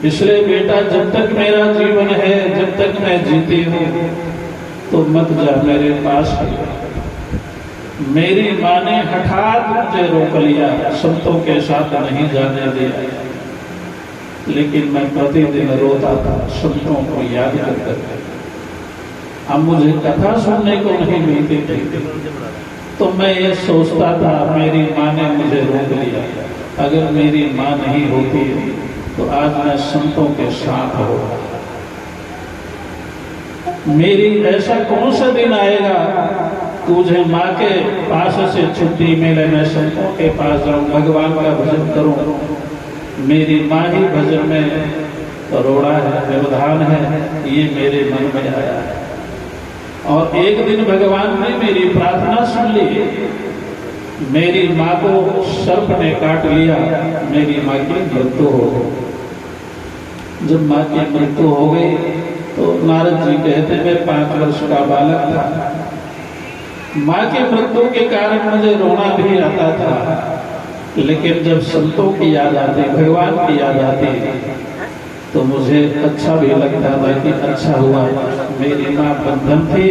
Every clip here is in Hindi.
इसलिए बेटा, जब तक मेरा जीवन है, जब तक मैं जीती हूँ, तो मत जा मेरे पास। मेरी माँ ने हठात मुझे रोक लिया, संतों के साथ नहीं जाने दिया, लेकिन मैं प्रतिदिन रोता था संतों को याद कर। अब मुझे कथा सुनने को नहीं मिलती थी, तो मैं ये सोचता था मेरी माँ ने मुझे रोक लिया, अगर मेरी माँ नहीं होती तो आज मैं संतों के साथ होगा। मेरी ऐसा कौन सा दिन आएगा तुझे माँ के पास से छुट्टी मिले, मैं संतों के पास जाऊं, भगवान का भजन करूं। मेरी माँ ही भजन में रोड़ा है, व्यवधान है, ये मेरे मन में आया है। और एक दिन भगवान ने मेरी प्रार्थना सुन ली। मेरी माँ को सर्प ने काट लिया, मेरी माँ की मृत्यु हो गई। जब माँ की मृत्यु हो गई तो नारद जी कहते मैं 5 वर्ष का बालक था। माँ की मृत्यु के कारण मुझे रोना भी आता था, लेकिन जब संतों की याद आती, भगवान की याद आती, तो मुझे अच्छा भी लगता था कि अच्छा हुआ मेरी माँ बंधन थी,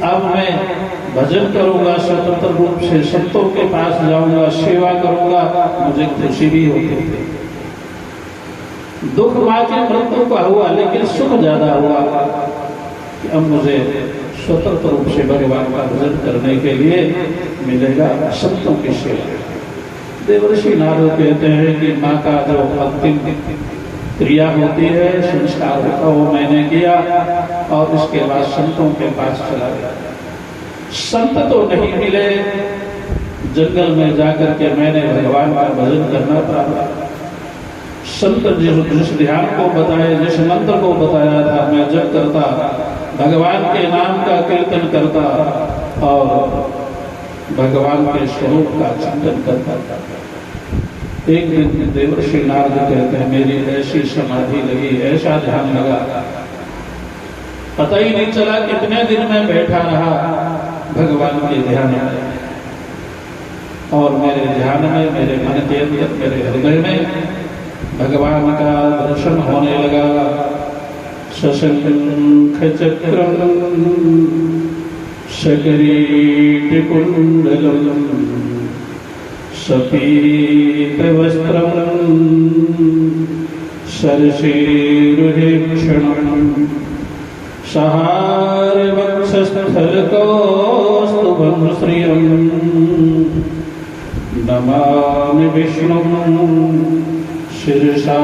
अब मैं भजन करूंगा, स्वतंत्र रूप से संतों के पास जाऊंगा, सेवा करूंगा, मुझे खुशी भी होती थी। दुख माँ की मृत्यु का हुआ, लेकिन सुख ज्यादा हुआ कि अब मुझे स्वतंत्र रूप से भगवान का भजन करने के लिए मिलेगा, संतों की सेवा। देवर्षि नारद कहते हैं कि माँ का जो अंतिम क्रिया होती है, संस्कार होता, वो मैंने किया और उसके बाद संतों के पास चला गया। संत तो नहीं मिले, जंगल में जाकर के मैंने भगवान का भजन करना पड़ा। संत जिस ध्यान को बताया, जिस मंत्र को बताया था, मैं जप करता, भगवान के नाम का कीर्तन करता और भगवान के स्वरूप का चिंतन करता। एक दिन देवर्षि नारद कहते हैं मेरी ऐसी समाधि लगी, ऐसा ध्यान लगा, पता ही नहीं चला कितने दिन मैं बैठा रहा भगवान के ध्यान में। और मेरे ध्यान में, मेरे मन के अंदर, मेरे हृदय में भगवान का दर्शन होने लगा। शशंख चक्रम शकरीट कुंडलम सपीत वस्त्रम शरशीरुहे क्षणम सहार वक्षस्थल कौस्तुभं श्रियं नमामि विष्णुं शीर्षा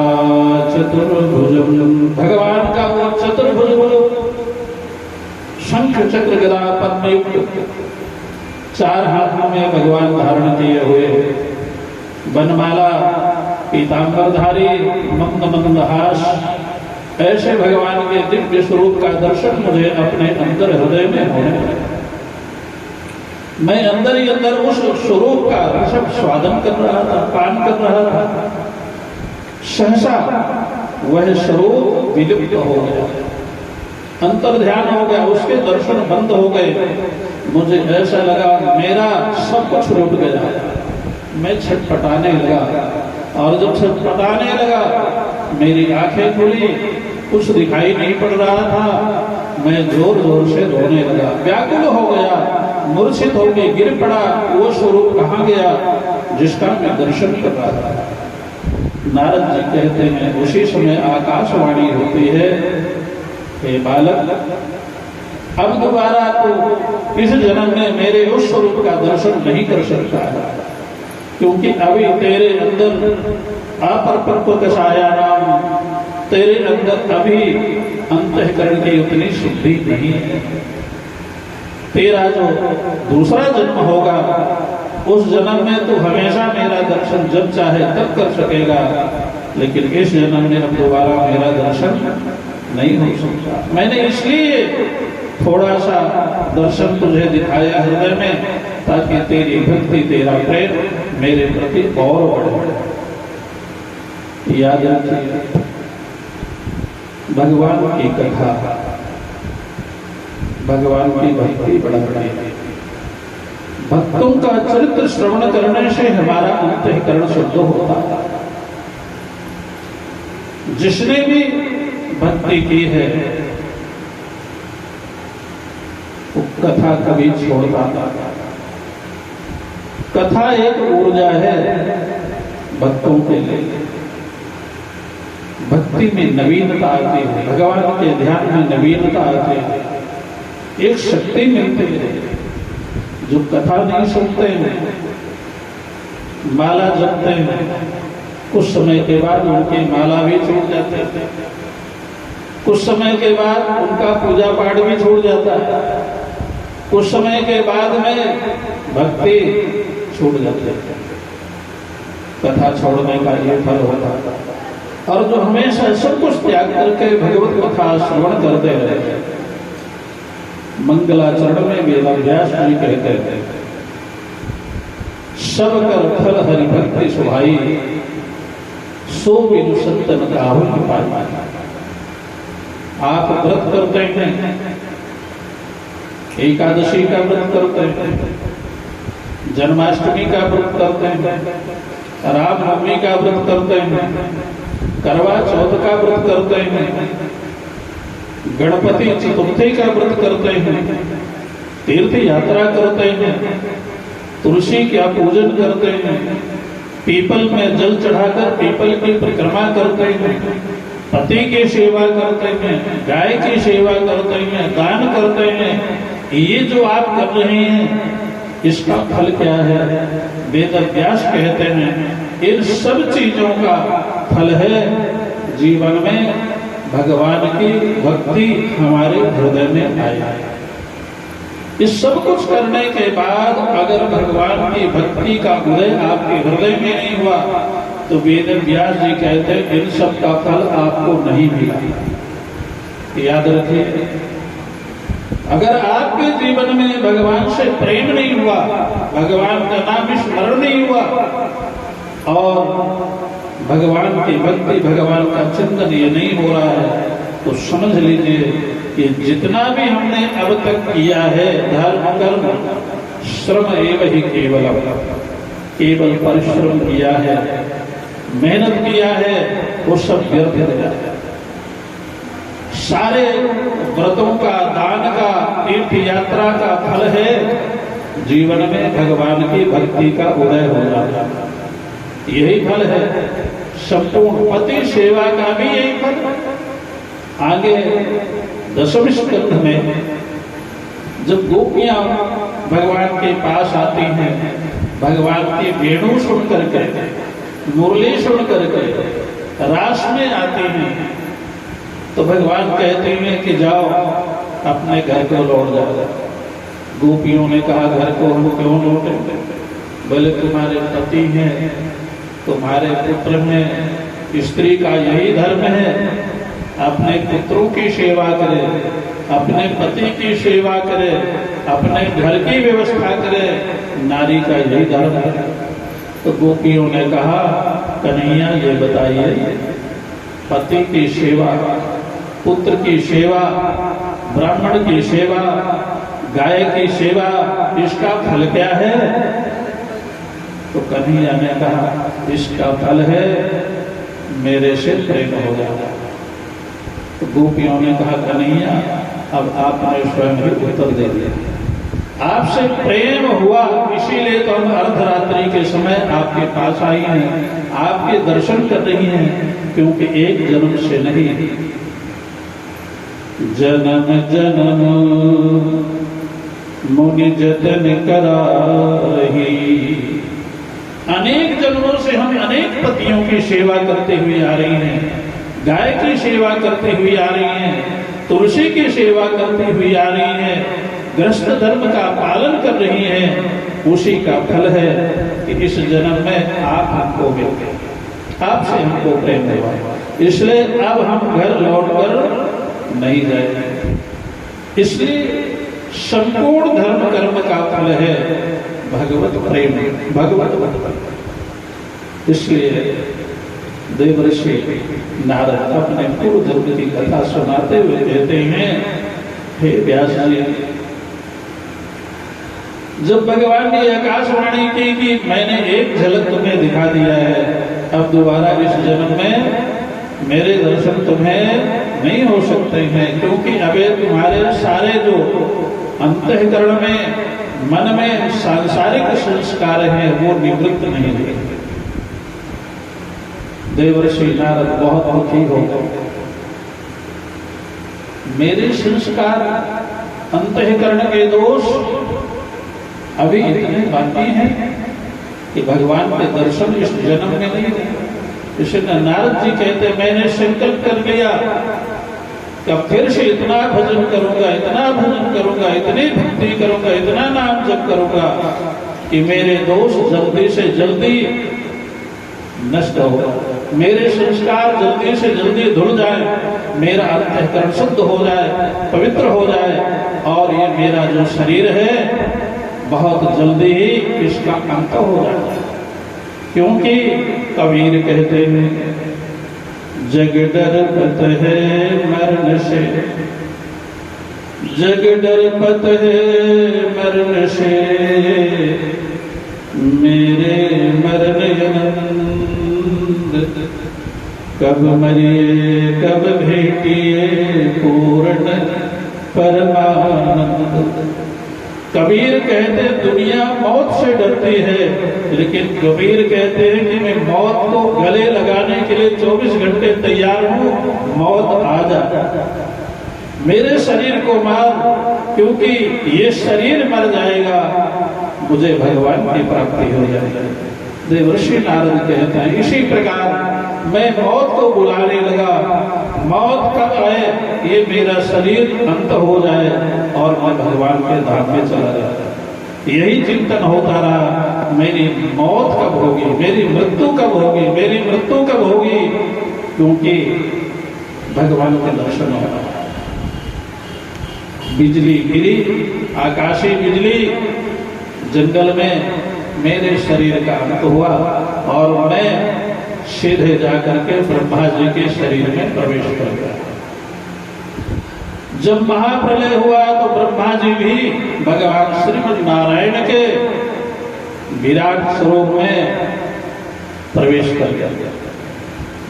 चतुर्भुजं। भगवान का वो चतुर्भुज, शंख चक्र गदा पद्मयुक्त, 4 हाथों में भगवान धारण किए हुए, बनमाला, पीतांबरधारी, मंद मंद हास, ऐसे भगवान के दिव्य स्वरूप का दर्शन मुझे अपने अंदर हृदय में होने लगा। मैं अंदर ही अंदर उस स्वरूप का रसद स्वादन कर रहा था, पान कर रहा था। सहसा वह स्वरूप विलुप्त हो गया, अंतर ध्यान हो गया, उसके दर्शन बंद हो गए। मुझे ऐसा लगा मेरा सब कुछ लुट गया। मैं छटपटाने लगा, और जब छटपटाने लगा मेरी आंखें खुली, कुछ दिखाई नहीं पड़ रहा था। मैं जोर जोर से रोने लगा, व्याकुल हो गया, मूर्छित होकर गिर पड़ा। वो स्वरूप कहाँ गया जिसका मैं दर्शन कर रहा था? नारद जी कहते हैं उसी समय आकाशवाणी होती है, हे बालक, अब दोबारा तो इस जन्म में मेरे उस स्वरूप का दर्शन नहीं कर सकता है, क्योंकि अभी तेरे अंदर अपरिपक्व छाया नाम, तेरे अंदर अभी अंतःकरण की उतनी शुद्धि नहीं है। तेरा जो दूसरा जन्म होगा, उस जन्म में तू हमेशा मेरा दर्शन जब चाहे तब कर सकेगा, लेकिन इस जन्म में अब दोबारा मेरा दर्शन नहीं हो सकता। मैंने इसलिए थोड़ा सा दर्शन तुझे दिखाया हृदय में, ताकि तेरी भक्ति, तेरा प्रेम मेरे प्रति और बढ़े। याद रखिए, भगवान की कथा, भगवान की भक्ति बढ़ानी, भक्तों का चरित्र श्रवण करने से हमारा अंतःकरण शुद्ध होता है। जिसने भी भक्ति की है वो कथा कभी छोड़ता नहीं। कथा एक ऊर्जा है भक्तों के लिए। भक्ति में नवीनता आती है, भगवान के ध्यान में नवीनता आती है, एक शक्ति मिलती है। जो कथा नहीं सुनते हैं, माला जपते हैं, कुछ समय के बाद उनकी माला भी छूट जाती है, कुछ समय के बाद उनका पूजा पाठ भी छूट जाता है, कुछ समय के बाद में भक्ति छूट जाती है। कथा छोड़ने का ये फल होता है। और जो हमेशा सब कुछ त्याग करके भगवत कथा श्रवण करते रहे, मंगलाचरण में वेदव्यास जी कहते हैं, सब कर फल हरि भक्ति सुभाई, सो बिनु संतन काहू की पाई। आप व्रत करते हैं, एकादशी का व्रत करते हैं, जन्माष्टमी का व्रत करते हैं, रामनवमी का व्रत करते हैं, करवा चौथ का व्रत करते हैं, गणपति चतुर्थी का व्रत करते हैं, तीर्थ यात्रा करते हैं, तुलसी का पूजन करते हैं, पीपल में जल चढ़ाकर पीपल की परिक्रमा करते हैं, पति की सेवा करते हैं, गाय की सेवा करते हैं, दान करते हैं। ये जो आप कर रहे हैं इसका फल क्या है? वेदव्यास कहते हैं इन सब चीजों का फल है जीवन में भगवान की भक्ति हमारे हृदय में आए। इस सब कुछ करने के बाद अगर भगवान की भक्ति का उदय आपके हृदय में नहीं हुआ तो वेदव्यास जी कहते हैं इन सब का फल आपको नहीं मिला। याद रखिए, अगर आपके जीवन में भगवान से प्रेम नहीं हुआ, भगवान का नाम स्मरण नहीं हुआ और भगवान की भक्ति, भगवान का चिंतन ये नहीं हो रहा है, तो समझ लीजिए कि जितना भी हमने अब तक किया है धर्म कर्म श्रम एवं ही केवल परिश्रम किया है, मेहनत किया है, वो सब व्यर्थ गया है। सारे व्रतों का, दान का, तीर्थ यात्रा का फल है जीवन में भगवान की भक्ति का उदय हो जाता है। यही फल है संपूर्ण पति सेवा का भी यही फल। आगे दशम स्कंध में जब गोपियां भगवान के पास आती हैं, भगवान की वेणु सुन करके, मुरली सुन करके रास में आती हैं, तो भगवान कहते हैं कि जाओ अपने घर को लौट जाओ। गोपियों ने कहा घर को हम क्यों लौटेंगे? बोले तुम्हारे पति हैं, तुम्हारे पुत्र हैं, स्त्री का यही धर्म है, अपने पुत्रों की सेवा करे, अपने पति की सेवा करे, अपने घर की व्यवस्था करे, नारी का यही धर्म है। तो गोपियों ने कहा कन्हैया ये बताइए, पति की सेवा, पुत्र की सेवा, ब्राह्मण की सेवा, गाय की सेवा, इसका फल क्या है? तो कन्हैया ने कहा इसका फल है मेरे से प्रेम हो जाना। तो गोपियों ने कहा कन्हैया अब आपने स्वयं ही उत्तर दे दिया, आपसे प्रेम हुआ इसीलिए तो हम अर्धरात्रि के समय आपके पास आई हैं, आपके दर्शन कर रही हैं, क्योंकि एक जन्म से नहीं, जन्म जन्म मुनि जतन कराही। अनेक जन्मों से हम अनेक पतियों की सेवा करते हुए आ रही हैं, गाय की सेवा करते हुए आ रही हैं, तुलसी की सेवा करते हुए आ रही हैं, गृहस्थ धर्म का पालन कर रही हैं। उसी का फल है कि इस जन्म में आप हमको मिल गए, आपसे हमको प्रेम हुआ, इसलिए अब हम घर लौटकर नहीं जाएंगे। इसलिए संपूर्ण धर्म कर्म का फल है भगवत प्रेम, भगवत भक्ति। इसलिए देवर्षि नारद अपने पूर्व जन्म की कथा सुनाते हुए कहते हैं, हे व्यास जी, जब भगवान ने आकाशवाणी की कि मैंने एक झलक तुम्हें दिखा दिया है, अब दोबारा इस जन्म में मेरे दर्शन तुम्हें नहीं हो सकते हैं, क्योंकि अबे तुम्हारे सारे जो अंतःकरण में, मन में सांसारिक संस्कार हैं वो निवृत्त नहीं हुए। देवर्षि नारद बहुत दुखी हो गए। मेरे संस्कार, अंतःकरण के दोष अभी इतने बाकी हैं कि भगवान के दर्शन इस जन्म में नहीं हुए। इसलिए नारद जी कहते, मैंने संकल्प कर लिया कि अब फिर से इतना भजन करूंगा, इतना भजन करूंगा, इतनी भक्ति करूंगा, इतना नाम जप करूंगा कि मेरे दोष जल्दी से जल्दी नष्ट हो, मेरे संस्कार जल्दी से जल्दी धुल जाए, मेरा अंतःकरण शुद्ध हो जाए, पवित्र हो जाए, और ये मेरा जो शरीर है बहुत जल्दी ही इसका अंत हो जाए। क्योंकि कबीर कहते हैं, जग डरपत है मरण से, जग डरपत है मरण से, मेरे मरण कब मरिए कब भेटिए पूर्ण परमानंद। कबीर कहते दुनिया मौत से डरती है, लेकिन कबीर कहते हैं कि मैं मौत को गले लगाने के लिए 24 घंटे तैयार हूं, मौत आ जा, मेरे शरीर को मार, क्योंकि ये शरीर मर जाएगा, मुझे भगवान की प्राप्ति हो जाएगी। देवर्षि नारद कहते हैं, इसी प्रकार मैं मौत को बुलाने लगा, मौत कब आए, ये मेरा शरीर अंत हो जाए और मैं भगवान के धाम में चला जाता। यही चिंतन होता रहा, मेरी मौत कब होगी, मेरी मृत्यु कब होगी, मेरी मृत्यु कब होगी, क्योंकि भगवान के दर्शन होगा। बिजली गिरी, आकाशीय बिजली, जंगल में मेरे शरीर का अंत हुआ और मैं सीधे जाकर के ब्रह्मा जी के शरीर में प्रवेश कर गया। जब महाप्रलय हुआ तो ब्रह्मा जी भी भगवान श्रीमद् नारायण के विराट स्वरूप में प्रवेश कर गया।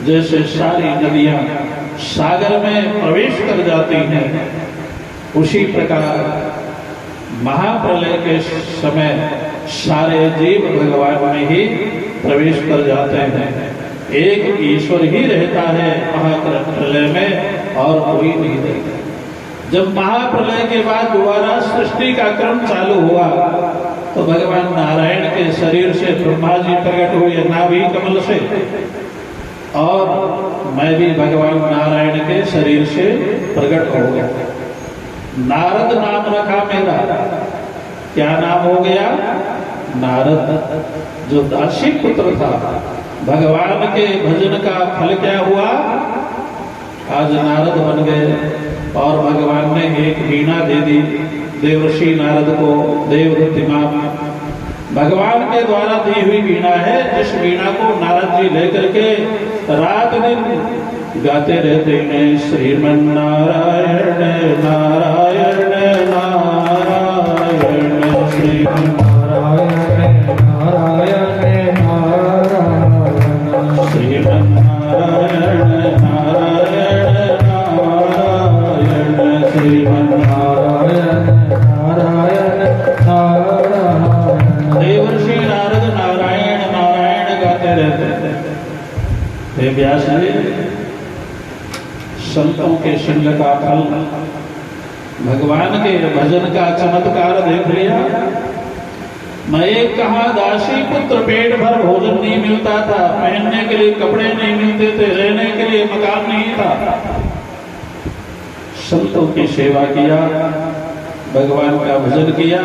जैसे सारी नदियां सागर में प्रवेश कर जाती हैं, उसी प्रकार महाप्रलय के समय सारे जीव भगवान में ही प्रवेश कर जाते हैं। एक ईश्वर ही रहता है महाप्रलय में, और कोई नहीं रहता। जब महाप्रलय के बाद दोबारा सृष्टि का क्रम चालू हुआ तो भगवान नारायण के शरीर से ब्रह्मा जी प्रकट हुए नाभि कमल से, और मैं भी भगवान नारायण के शरीर से प्रकट हो गया। नारद नाम रखा मेरा। क्या नाम हो गया? नारद। जो दासी पुत्र था, भगवान के भजन का फल क्या हुआ? आज नारद बन गए। और भगवान ने एक वीणा दे दी देवर्षि नारद को, देवदत्ति मां, भगवान के द्वारा दी हुई वीणा है। जिस वीणा को नारद जी लेकर के रात दिन गाते रहते हैं, श्रीमन नारायण नारायण नारायण, श्रीमन नारायण नारायण नारायण, श्रीमन नारायण नारायण नारायण, श्रीमन नारायण नारायण नारायण। देवर्षि नारद नारायण नारायण गाते रहते थे। व्यास जी, संतों के संग का फल, भगवान के भजन का चमत्कार देख लिया। मैं एक कहा दासी पुत्र, पेट भर भोजन नहीं मिलता था, पहनने के लिए कपड़े नहीं मिलते थे, रहने के लिए मकान नहीं था। संतों की सेवा किया, भगवान का भजन किया,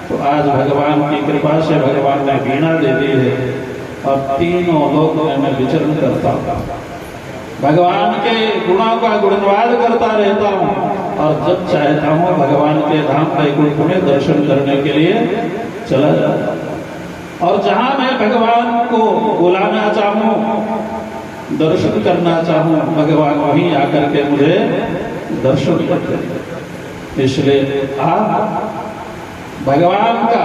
तो आज भगवान की कृपा से भगवान ने वीणा दे दी है और तीनों लोकों में मैं विचरण करता हूँ। भगवान के गुणों का गुणगान करता रहता हूँ और जब चाहता हूँ भगवान के धाम वैकुंठ में दर्शन करने के लिए चला जाता हूँ। और जहाँ मैं भगवान को बुलाना चाहूँ, दर्शन करना चाहूँ, भगवान वहीं आकर के मुझे दर्शन करते हैं। इसलिए आप भगवान का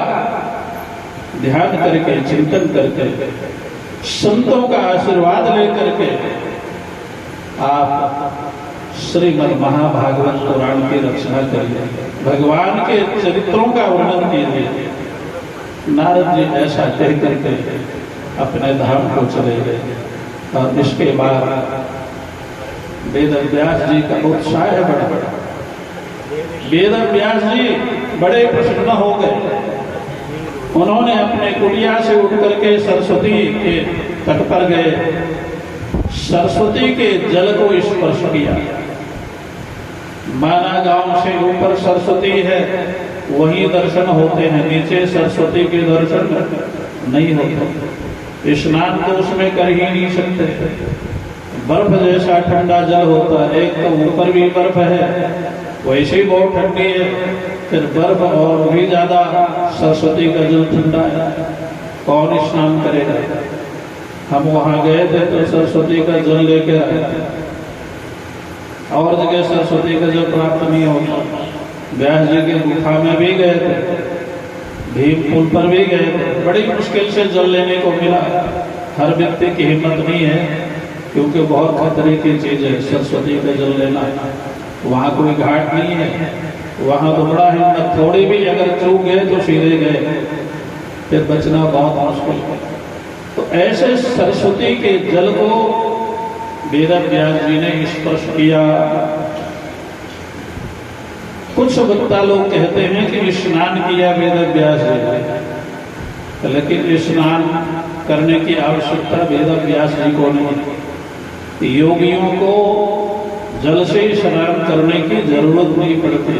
ध्यान करके, चिंतन करके, संतों का आशीर्वाद लेकर के आप श्रीमद् महाभागवत पुराण की रचना करिए, भगवान के चरित्रों का वर्णन कीजिए। नारद जी ऐसा कह करके अपने धाम को चले गए। और इसके बाद वेद व्यास जी का उत्साह बढ़ा। वेद व्यास जी बड़े प्रसन्न हो गए। उन्होंने अपने कुटिया से उठ करके सरस्वती के तट पर गए, सरस्वती के जल को स्पर्श किया। माना गांव से ऊपर सरस्वती है, वही दर्शन होते हैं, नीचे सरस्वती के दर्शन नहीं होते। स्नान तो उसमें कर ही नहीं सकते। बर्फ जैसा ठंडा जल होता है, एक तो ऊपर भी बर्फ है, वैसे ही बहुत ठंडी है, फिर बर्फ और भी ज्यादा, सरस्वती का जल ठंडा है, कौन स्नान करेगा। हम वहां गए थे तो सरस्वती का जल लेके आए थे, और जगह सरस्वती का जल प्राप्त नहीं होता। व्यास जी की गुफा में भी गए थे, भीम पुल पर भी गए थे, बड़ी मुश्किल से जल लेने को मिला। हर व्यक्ति की हिम्मत नहीं है, क्योंकि बहुत खतरे की चीज है सरस्वती का जल लेना। वहाँ कोई घाट नहीं है, वहाँ तो बड़ा हिम्मत, थोड़ी भी अगर चूक गए तो सीधे गए, फिर बचना बहुत मुश्किल है। तो ऐसे सरस्वती के जल को वेद व्यास जी ने स्पर्श किया। कुछ वक्ता लोग कहते हैं कि स्नान किया वेद व्यास जी, लेकिन स्नान करने की आवश्यकता वेद व्यास जी को नहीं। योगियों को जल से स्नान करने की जरूरत नहीं पड़ती,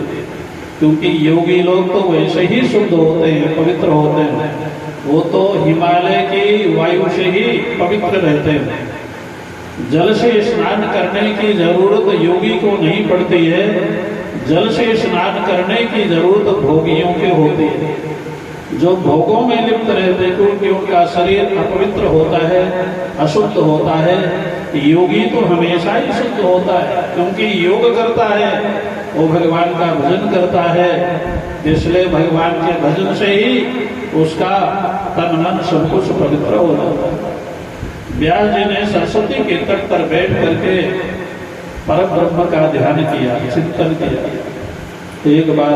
क्योंकि योगी लोग तो वैसे ही शुद्ध होते हैं, पवित्र होते हैं। वो तो हिमालय की वायु से ही पवित्र रहते हैं। जल से स्नान करने की जरूरत योगी को नहीं पड़ती है, जल से स्नान करने की जरूरत भोगियों के होती है, जो भोगों में लिप्त रहते, क्योंकि उनका शरीर अपवित्र होता है, अशुद्ध होता है। योगी तो हमेशा ही शुद्ध होता है, क्योंकि योग करता है, वो भगवान का भजन करता है, इसलिए भगवान के भजन से ही उसका तन मन सब कुछ पवित्र हो जाता है। व्यास जी ने सरस्वती के तट पर बैठ करके परम ब्रह्म का ध्यान किया, चिंतन किया। एक बार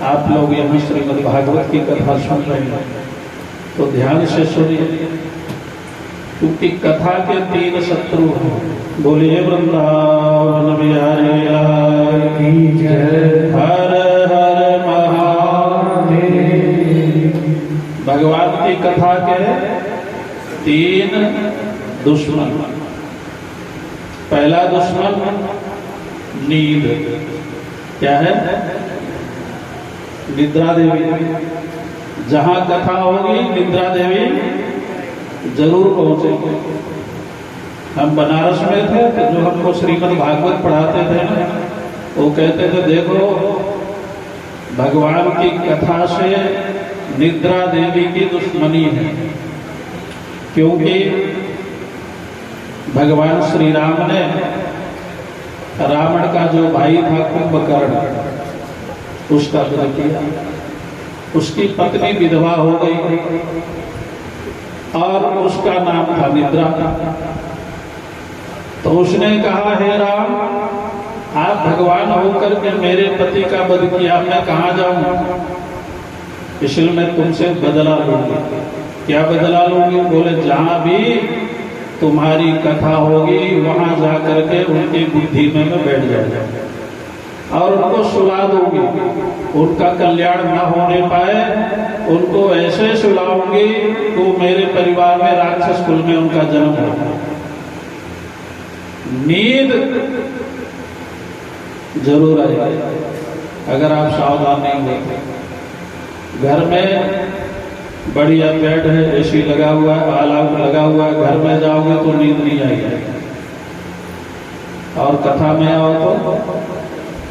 आप लोग यहाँ श्रीमद् भागवत की कथा सुन रहे हैं तो ध्यान से सुनिए, क्योंकि कथा के 3 शत्रु हैं। बोलिए वृंदावन बिहारी लाल की जय। हर हर महादेव। भगवान की कथा के 3 दुश्मन। पहला दुश्मन नींद। क्या है? निद्रा देवी। जहां कथा होगी निद्रा देवी जरूर पहुंचेंगे। हम बनारस में थे तो जो हमको श्रीमद् भागवत पढ़ाते थे ना, वो कहते थे देखो भगवान की कथा से निद्रा देवी की दुश्मनी है, क्योंकि भगवान श्री राम ने रावण का जो भाई था कुंभकर्ण, उसका वध किया। उसकी पत्नी विधवा हो गई और उसका नाम था निद्रा। तो उसने कहा, हे राम, आप भगवान होकर के मेरे पति का वध किया, मैं कहाँ जाऊं? इसलिए मैं तुमसे बदला लूंगी। क्या बदला लूंगी? बोले जहां भी तुम्हारी कथा होगी वहां जाकर के उनकी बुद्धि में मैं बैठ जाऊंगा और उनको सुला दूंगी। उनका कल्याण न होने पाए उनको ऐसे सुलाऊंगी तो मेरे परिवार में राक्षस कुल में उनका जन्म होगा। नींद जरूर आएगी अगर आप सावधान नहीं होते। घर में बढ़िया बेड है, एसी लगा हुआ है, अलार्म लगा हुआ है, घर में जाओगे तो नींद नहीं आएगी। और कथा में आओ तो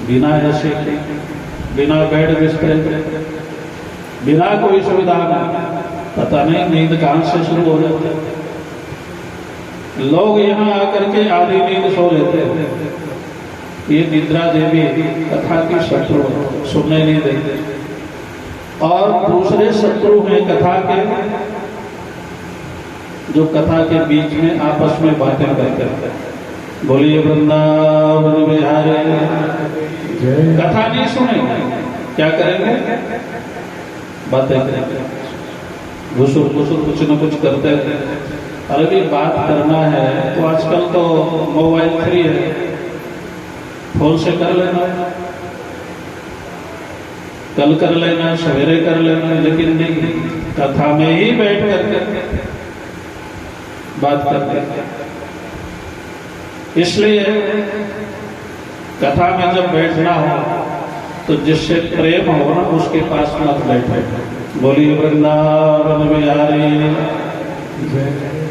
बिना एसी, बिना बेड बिस्तर, बिना कोई सुविधा नहीं, पता नहीं नींद कहां से शुरू हो जाती है। लोग यहाँ आकर के आधी नींद सो लेते हैं। ये निद्रा देवी कथा की शत्रु सुनने नहीं देते। और दूसरे शत्रु हैं कथा के, जो कथा के बीच में आपस में बातें करते हैं। बोलिए वृंदावन बिहारी। कथा नहीं सुनेंगे, क्या करेंगे? बातें करेंगे, घुसुर घुसुर कुछ न कुछ करते हैं। अरे भी बात करना है तो आजकल तो मोबाइल फ्री है, फोन से कर लेना, कल कर लेना, सवेरे कर लेना, लेकिन नहीं, कथा में ही बैठ करके बात करते। इसलिए कथा में जब बैठना हो तो जिससे प्रेम हो ना उसके पास मत बैठे। बोलिए वृंदावन बिहारी।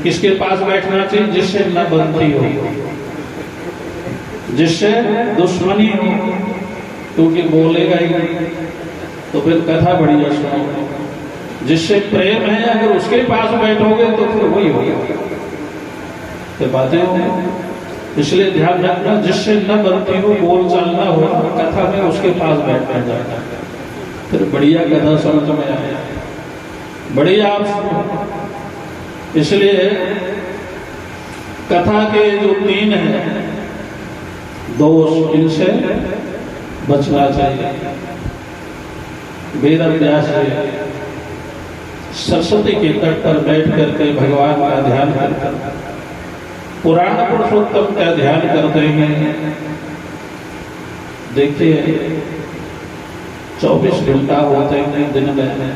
किसके पास बैठना चाहिए? जिससे न बनती हो, जिससे दुश्मनी हो, क्योंकि बोलेगा ही नहीं तो फिर कथा बढ़िया सुनो। जिससे प्रेम है अगर उसके पास बैठोगे तो फिर वही होगा, तो बातें होंगी। इसलिए ध्यान रखना, जिससे न बनती हो, बोल चालना हो, कथा में उसके पास बैठना जाता है, फिर बढ़िया कथा समझ में आए, बढ़िया आप सुनो। इसलिए कथा के जो 3 है दोष, इनसे बचना चाहिए। वेद अभ्यास सरस्वती के तट पर बैठ करके भगवान का ध्यान करते, पुराण पुरुषोत्तम का ध्यान करते हैं। देखिए 24 घंटा होते हैं दिन में।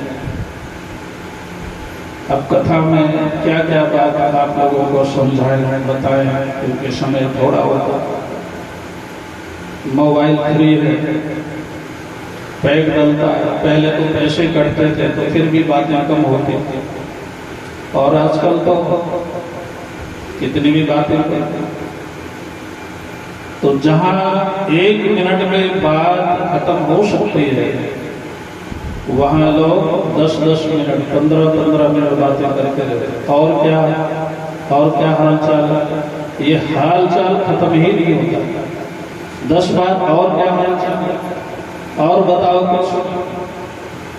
अब कथा में क्या क्या बात आप लोगों को समझाए बताए, क्योंकि समय थोड़ा होता। मोबाइल फ्री है, पैक डलता है, पहले तो पैसे कटते थे तो फिर भी बातें कम होती थी, और आजकल तो कितनी भी बातें करते। तो जहां 1 मिनट में बात खत्म हो सकती है, वहां लोग 10-10 मिनट, 15-15 मिनट बातें करते रहते। और क्या हाल चाल? ये हाल चाल खत्म ही नहीं होता। 10 बार और क्या हाल चाल, और बताओ कुछ।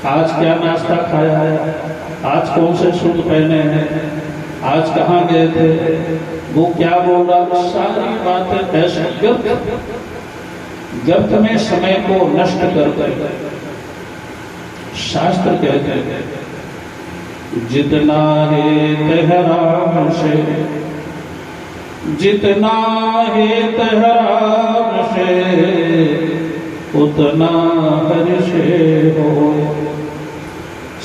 आज क्या नाश्ता खाया है, आज कौन से सूट पहने हैं, आज कहाँ गए थे, वो क्या बोल रहा, सारी बातें ऐसे व्यर्थ में समय को नष्ट करते। शास्त्र कहते हैं जितना है राम से, जितना है राम से, उतना हर से हो।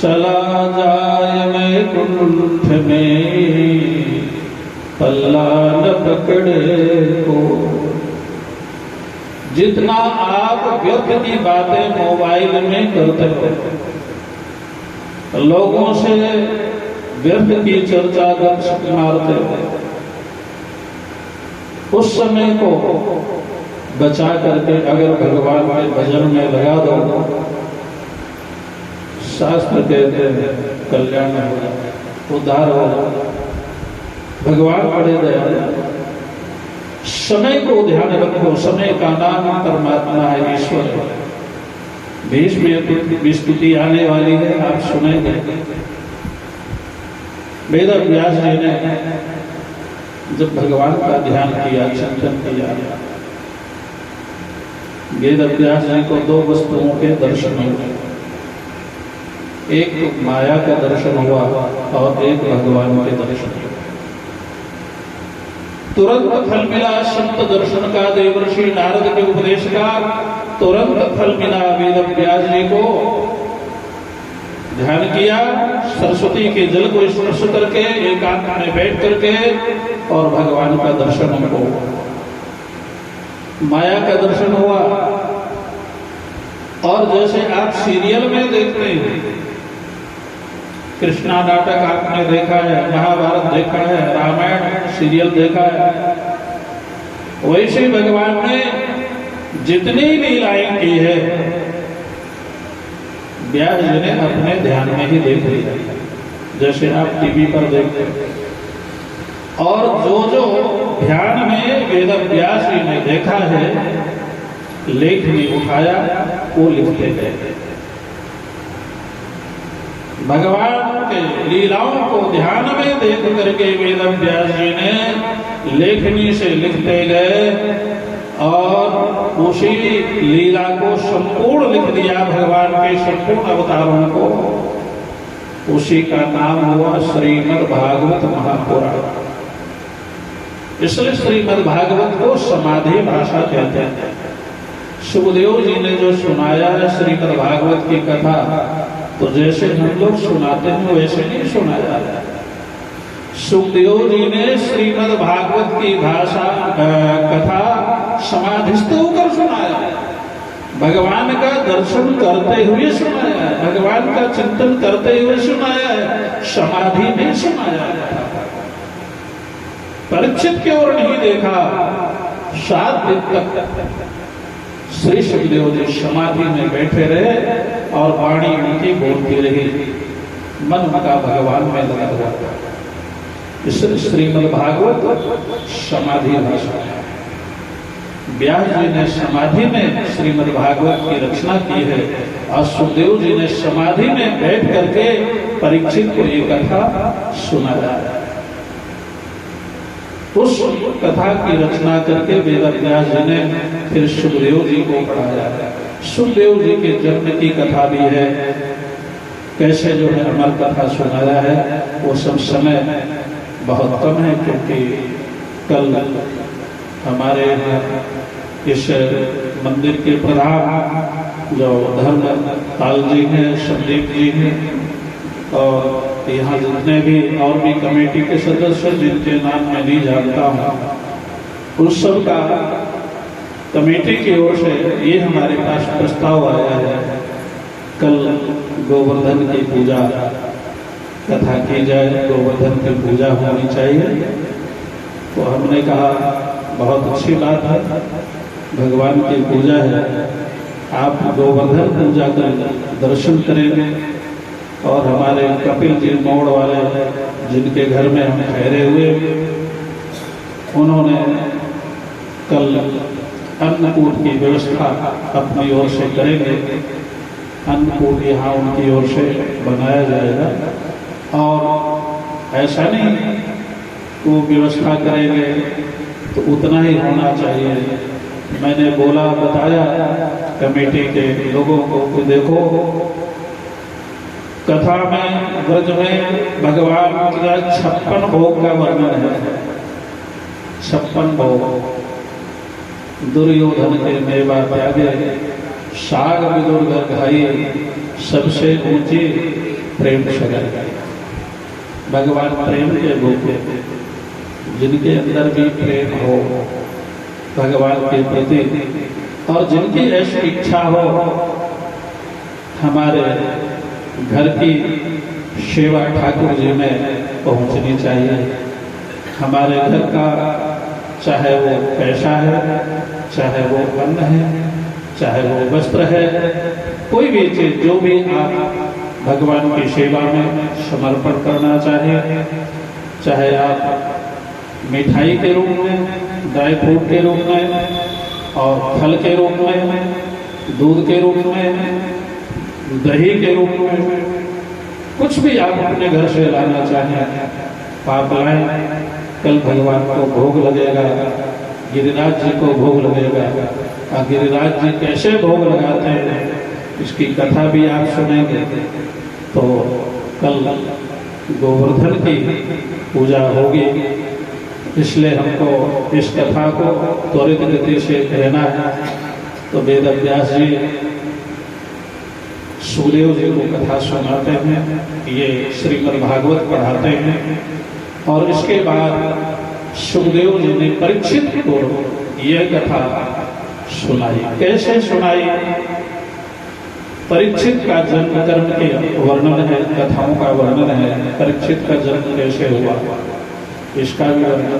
चला जाए मैं कुंठ में, पल्ला न पकड़े को। जितना आप व्यर्थ की बातें मोबाइल में करते हो, लोगों से व्यर्थ की चर्चा गपशप मारते हो, उस समय को बचा करके अगर भगवान के भजन में लगा दो, शास्त्र कहते हैं कल्याण हो, उद्धार हो। भगवान बड़े दयालु। समय को ध्यान रखो, समय का नाम परमात्मा है, ईश्वर है। बीच में स्तुति आने वाली है, आप सुनेंगे। वेद व्यास जी ने जब भगवान का ध्यान किया, चिंतन किया, वेद व्यास जी को 2 वस्तुओं के दर्शन हुए। एक तो माया का दर्शन हुआ और एक भगवान के दर्शन हुए। तुरंत फल मिला संत दर्शन का, देवर्षि नारद के उपदेश का तुरंत फल मिला। वेद व्यास जी को ध्यान किया, सरस्वती के जल को स्पर्श करके एकांत में बैठ करके, और भगवान का दर्शन हमको, माया का दर्शन हुआ। और जैसे आप सीरियल में देखते हैं, कृष्णा नाटक आपने देखा है, महाभारत देखा है, रामायण सीरियल देखा है, वैसे भगवान ने जितनी लीलाएं की है व्यास जी ने अपने ध्यान में ही देख लिया, जैसे आप टीवी पर देखते हैं। और जो जो ध्यान में वेद व्यास जी ने देखा है, लेख में उठाया, वो लिखते गए। भगवान के लीलाओं को ध्यान में देख करके वेद व्यास जी ने लेखनी से लिखते गए और उसी लीला को संपूर्ण लिख दिया, भगवान के संपूर्ण अवतारों को। उसी का नाम हुआ श्रीमद् भागवत महापुराण। इसलिए श्रीमद् भागवत को समाधि भाषा कहते हैं। सुखदेव जी ने जो सुनाया है श्रीमद् भागवत की कथा, तो जैसे हम लोग सुनाते हैं वैसे नहीं सुनाया है। सुखदेव जी ने श्रीमद् भागवत की भाषा कथा समाधिस्थ होकर सुनाया है, भगवान का दर्शन करते हुए सुनाया है, भगवान का चिंतन करते हुए सुनाया है, समाधि में सुनाया है। परीक्षित की ओर नहीं देखा। 7 दिन तक श्री सुखदेव जी समाधि में बैठे रहे और वाणी उनकी बोलती रही, मन उनका भगवान में लगा हुआ था। इसलिए श्रीमद् भागवत समाधि भाषा है। व्यास जी ने समाधि में श्रीमद् भागवत की रचना की है और सुखदेव जी ने समाधि में बैठ करके परीक्षित को ये कथा सुनाया है। उस कथा की रचना करके वेद व्यास जी ने फिर सुखदेव जी को पढ़ाया। सुखदेव जी के जन्म की कथा भी है, कैसे जो है अमर कथा सुनाया है। वो सब समय बहुत कम है, क्योंकि कल हमारे इस मंदिर के प्रधान जो धर्म पाल जी हैं, संदीप जी हैं, और यहाँ जितने भी और भी कमेटी के सदस्य जिनके नाम मैं नहीं जानता हूँ, उस सब का कमेटी की ओर से ये हमारे पास प्रस्ताव आया है, कल गोवर्धन की पूजा कथा की जाए, गोवर्धन की पूजा होनी चाहिए। तो हमने कहा बहुत अच्छी बात है, भगवान की पूजा है, आप गोवर्धन पूजा कर दर्शन करेंगे। और हमारे कपिल जी मोड़ वाले जिनके घर में हम ठहरे हुए, उन्होंने कल अन्नकूट की व्यवस्था अपनी ओर से करेंगे। अन्नकूट यहाँ उनकी ओर से बनाया जाएगा और ऐसा नहीं वो व्यवस्था करेंगे तो उतना ही होना चाहिए। मैंने बोला, बताया कमेटी के लोगों को कि देखो, कथा में ब्रज में भगवान का 56 भोग का वर्णन है। 56 भोग, दुर्योधन के मेवा त्यागे, साग विदुर घर खाई, सबसे ऊंची प्रेम शगर। भगवान प्रेम के भूखे, जिनके अंदर भी प्रेम हो भगवान के प्रति, और जिनकी ऐसी इच्छा हो हमारे घर की सेवा ठाकुर जी में पहुंचनी चाहिए। हमारे घर का चाहे वो पैसा है, चाहे वो अन्न है, चाहे वो वस्त्र है, कोई भी चीज जो भी आप भगवान की सेवा में समर्पण करना चाहिए, चाहे आप मिठाई के रूप में, ड्राई फ्रूट के रूप में, और फल के रूप में, दूध के रूप में, दही के रूप में, कुछ भी आप अपने घर से लाना चाहें आप लाएं। कल भगवान को भोग लगेगा, गिरिराज जी को भोग लगेगा। और गिरिराज जी कैसे भोग लगाते हैं इसकी कथा भी आप सुनेंगे। तो कल गोवर्धन की पूजा होगी, इसलिए हमको इस कथा को त्वरित गति से कहना है। तो वेद व्यास जी सुखदेव जी को कथा सुनाते हैं, ये श्रीमद् भागवत पढ़ाते हैं, और इसके बाद सुखदेव जी ने परीक्षित को ये कथा सुनाई। कैसे सुनाई? परीक्षित का जन्म कर्म के वर्णन है, कथाओं का वर्णन है। परीक्षित का जन्म कैसे हुआ इसका भी वर्णन।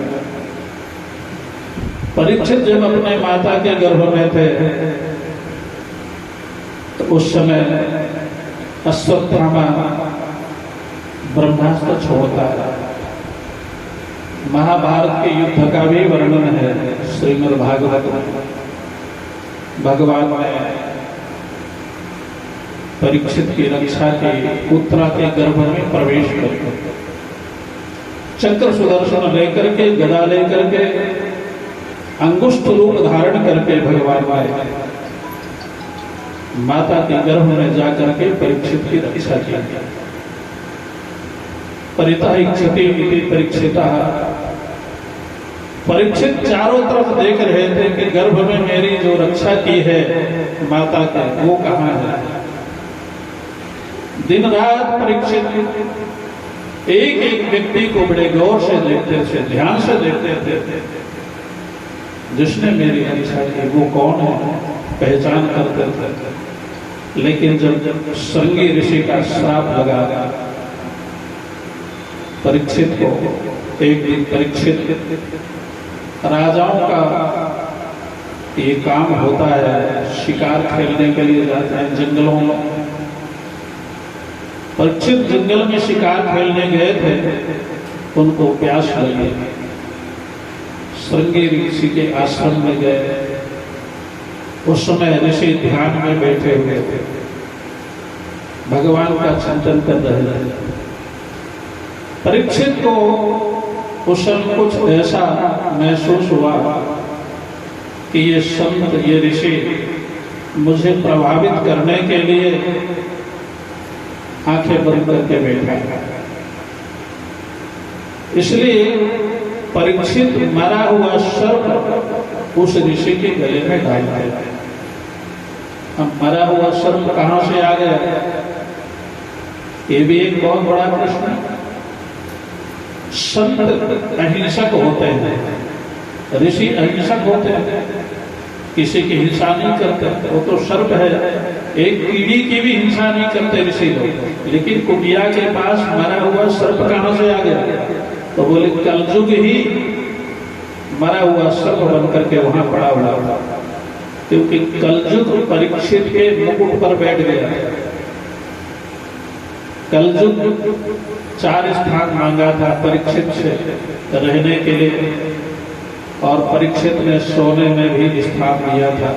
परीक्षित जब अपने माता के गर्भ में थे तो उस समय अश्वत्थामा ब्रह्मास्त्र छोड़ता है। महाभारत के युद्ध का भी वर्णन है श्रीमद् भागवत में। भगवान ने परीक्षित की रक्षा के उत्तरा के गर्भ में प्रवेश करके चक्र सुदर्शन लेकर के गदा लेकर के अंगुष्ठ रूप धारण करके भगवान आए माता के गर्भ में जाकर के परीक्षित की रक्षा की। परिता इच्छति इति परीक्षिता। परीक्षित चारों तरफ देख रहे थे कि गर्भ में मेरी जो रक्षा की है माता का वो कहाँ है। दिन रात परीक्षित एक एक व्यक्ति को बड़े गौर से देखते थे, ध्यान से देखते थे, जिसने मेरी रक्षा की वो कौन है, पहचान करते थे। लेकिन जब श्रृंगी ऋषि का श्राप लगा परीक्षित को, एक दिन परीक्षित राजाओं का ये काम होता है, शिकार खेलने के लिए जाते हैं जंगलों में। परीक्षित जंगल में शिकार खेलने गए थे, उनको प्यास लगी, श्रृंगी ऋषि के आश्रम में गए। उस समय ऋषि ध्यान में बैठे हुए थे, भगवान का चिंतन कर रहे थे। परीक्षित को उस समय कुछ ऐसा महसूस हुआ कि ये संत, ये ऋषि मुझे प्रभावित करने के लिए आंखें बंद करके बैठा है। इसलिए परीक्षित मरा हुआ सर्प उस ऋषि के गले में डाल दिया। अब मरा हुआ सर्प कहां से आ गया, ये भी एक बहुत बड़ा प्रश्न है। संत अहिंसक होते हैं, ऋषि अहिंसक होते हैं, किसी की हिंसा नहीं करते। वो तो सर्प है, एक कीड़ी की भी हिंसा नहीं करते ऋषि लोग। लेकिन कुटिया के पास मरा हुआ सर्प कहां से आ गया, तो बोले कलयुग ही मरा हुआ सर्प बनकर के वहां पड़ा हुआ था, क्योंकि कलयुग परीक्षित के मुकुट पर बैठ गया। कलयुग 4 स्थान मांगा था परीक्षित से रहने के लिए, और परीक्षित ने सोने में भी स्थान दिया था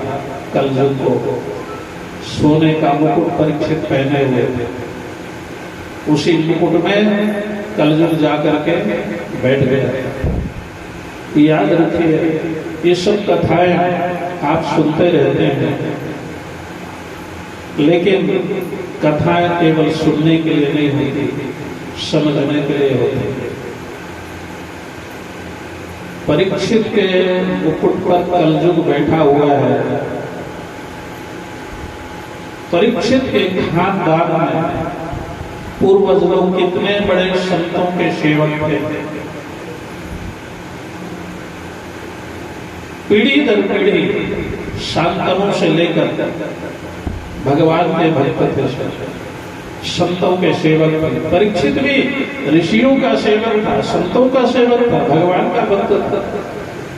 कलयुग को। सोने का मुकुट परीक्षित पहने हुए थे, उसी मुकुट में कलयुग जाकर के बैठ गया। याद रखिए, ये सब कथाएं आप सुनते रहते हैं, लेकिन कथाएं केवल सुनने के लिए नहीं होती, समझने के लिए होती है। परीक्षित के मुकुट पर कलयुग बैठा हुआ है। परीक्षित के खानदान में पूर्वज लोग कितने बड़े संतों के सेवक थे। पीढ़ी दर पीढ़ी शांतनु से लेकर भगवान के भक्त थे, संतों के सेवक थे। परीक्षित भी ऋषियों का सेवक था, संतों का सेवक था, भगवान का भक्त था।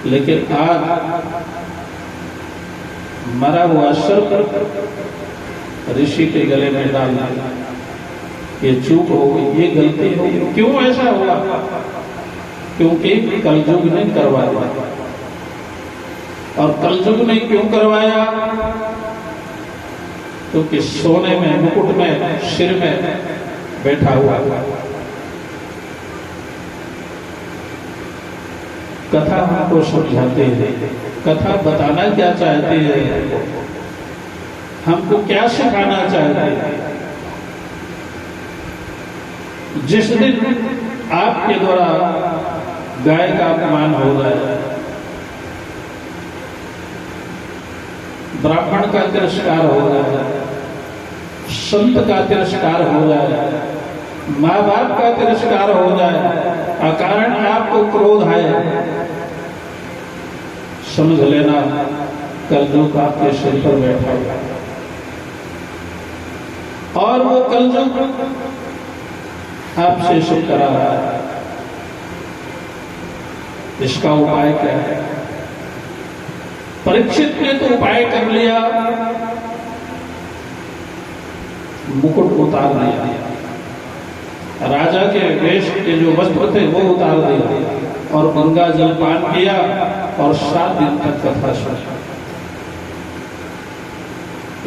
लेकिन आज मरा हुआ सर्प ऋषि के गले में डालना, ये चूक हो गई, ये गलती हो गई। क्यों ऐसा हुआ? क्योंकि कलयुग ने करवाया। और कलयुग ने क्यों करवाया? क्योंकि सोने में, मुकुट में, सिर में बैठा हुआ। कथा हमको समझाती है, कथा बताना क्या चाहती है, हमको क्या सिखाना चाहती है। जिस दिन आपके द्वारा गाय का अपमान हो जाए, ब्राह्मण का तिरस्कार हो जाए, संत का तिरस्कार हो जाए, माँ बाप का तिरस्कार हो जाए, अकारण आपको क्रोध आए, समझ लेना कलयुग आपके सिर पर बैठा हुआ। और वो कलयुग आपसे सुख करा रहा है। इसका उपाय क्या है? परीक्षित ने तो उपाय कर लिया, मुकुट उतार दिया, राजा के वेश के जो वस्त्र थे वो उतार दिया, और गंगा जल पान किया, और 7 दिन तक कथा सुनी।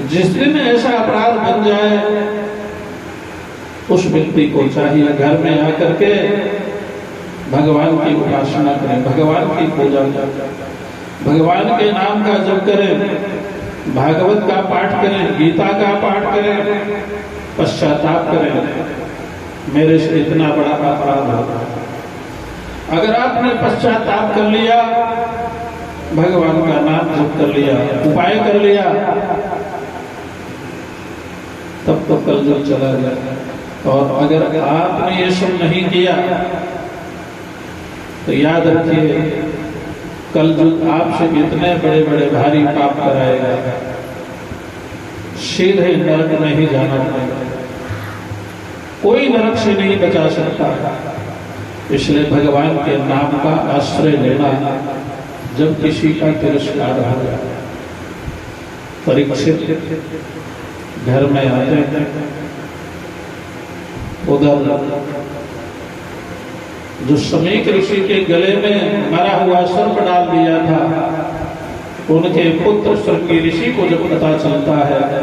जिस दिन ऐसा अपराध बन जाए उस व्यक्ति को चाहिए घर में आकर के भगवान की उपासना करें, भगवान की पूजा करें, भगवान के नाम का जप करें, भागवत का पाठ करें, गीता का पाठ करें, पश्चाताप करें मेरे से इतना बड़ा अपराध होगा। अगर आपने पश्चाताप कर लिया, भगवान का नाम जप कर लिया, उपाय कर लिया, तब तो कल जो चला गया। और अगर आपने ये सब नहीं किया तो याद रखिए कल जो आपसे इतने बड़े बड़े भारी पाप कराएगा, सीधे नरक में ही जाना पड़ेगा, कोई नरक से नहीं बचा सकता। इसलिए भगवान के नाम का आश्रय लेना जब किसी का तिरस्कार हो जाए। परीक्षित घर में आते हैं, उधर जो समीक ऋषि के गले में मरा हुआ सर्प डाल दिया था, उनके पुत्र श्रृंगी ऋषि को जब पता चलता है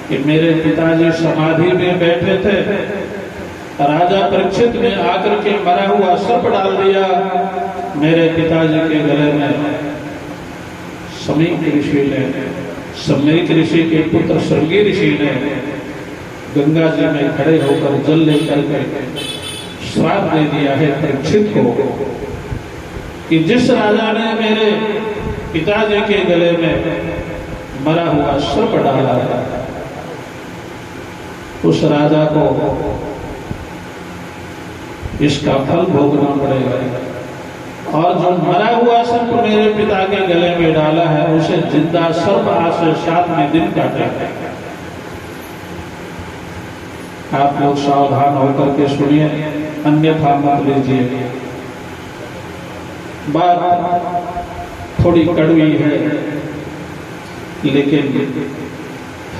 कि मेरे पिताजी समाधि में बैठे थे, राजा परीक्षित ने आकर के मरा हुआ सर्प डाल दिया मेरे पिताजी के गले में, समीक ऋषि ने, समीक ऋषि के पुत्र श्रृंगी ऋषि ने गंगा जी में खड़े होकर जल लेकर के श्राप दे दिया है परीक्षित को कि जिस राजा ने मेरे पिताजी के गले में मरा हुआ सर्प डाला है, उस राजा को इसका फल भोगना पड़ेगा। और जो मरा हुआ सर्प मेरे पिता के गले में डाला है, उसे जिंदा सर्प आज से 7वें दिन काटेगा। आप लोग सावधान होकर के सुनिए, अन्यथा मत लीजिए। बात थोड़ी कड़वी है, लेकिन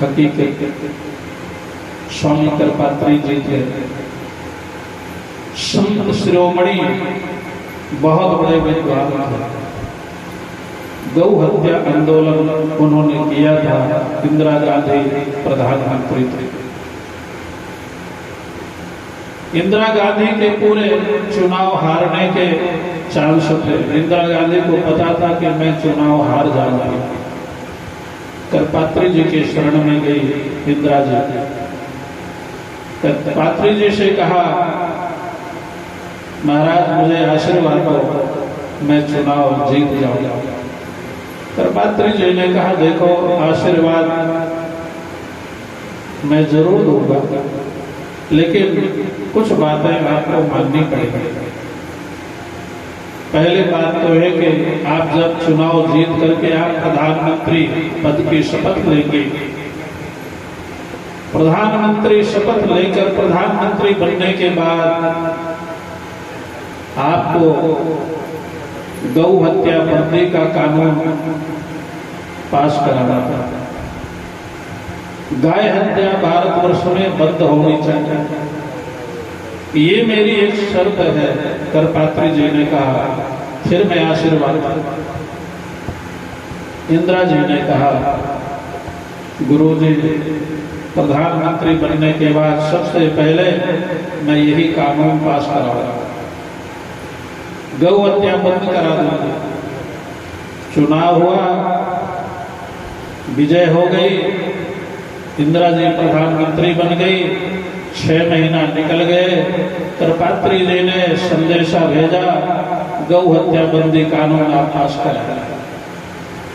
हकीकत स्वामी कृपात्री जी थे, संत शिरोमणि, बहुत बड़े विद्वान थे। गौ हत्या आंदोलन उन्होंने किया था, इंदिरा गांधी प्रधानमंत्री थे। इंदिरा गांधी के पूरे चुनाव हारने के चांस थे। इंदिरा गांधी को पता था कि मैं चुनाव हार जाऊंगी। कृपात्री जी के शरण में गई इंदिरा जी, कृपात्री जी से कहा, महाराज मुझे आशीर्वाद दो, मैं चुनाव जीत जाऊंगा। कृपात्री जी ने कहा, देखो आशीर्वाद मैं जरूर दूंगा, लेकिन कुछ बातें आपको माननी पड़ेगी। पहली बात तो है कि आप जब चुनाव जीत करके आप प्रधानमंत्री पद की शपथ लेंगे, प्रधानमंत्री शपथ लेकर प्रधानमंत्री बनने के बाद आपको गौ हत्या बंदी का कानून पास कराना था। गाय हत्या भारतवर्ष में बंद होनी चाहिए, ये मेरी एक शर्त है, कृपात्री जी ने कहा। फिर मैं आशीर्वाद। इंदिरा जी ने कहा, गुरुजी प्रधानमंत्री बनने के बाद सबसे पहले मैं यही कानून पास कराऊंगा, गौ हत्या बंद करा दूंगा। चुनाव हुआ, विजय हो गई, इंदिरा जी प्रधानमंत्री बन गई। 6 महीना निकल गए, कृपात्री जी ने संदेशा भेजा, गौ हत्या बंदी कानून आप पास करें।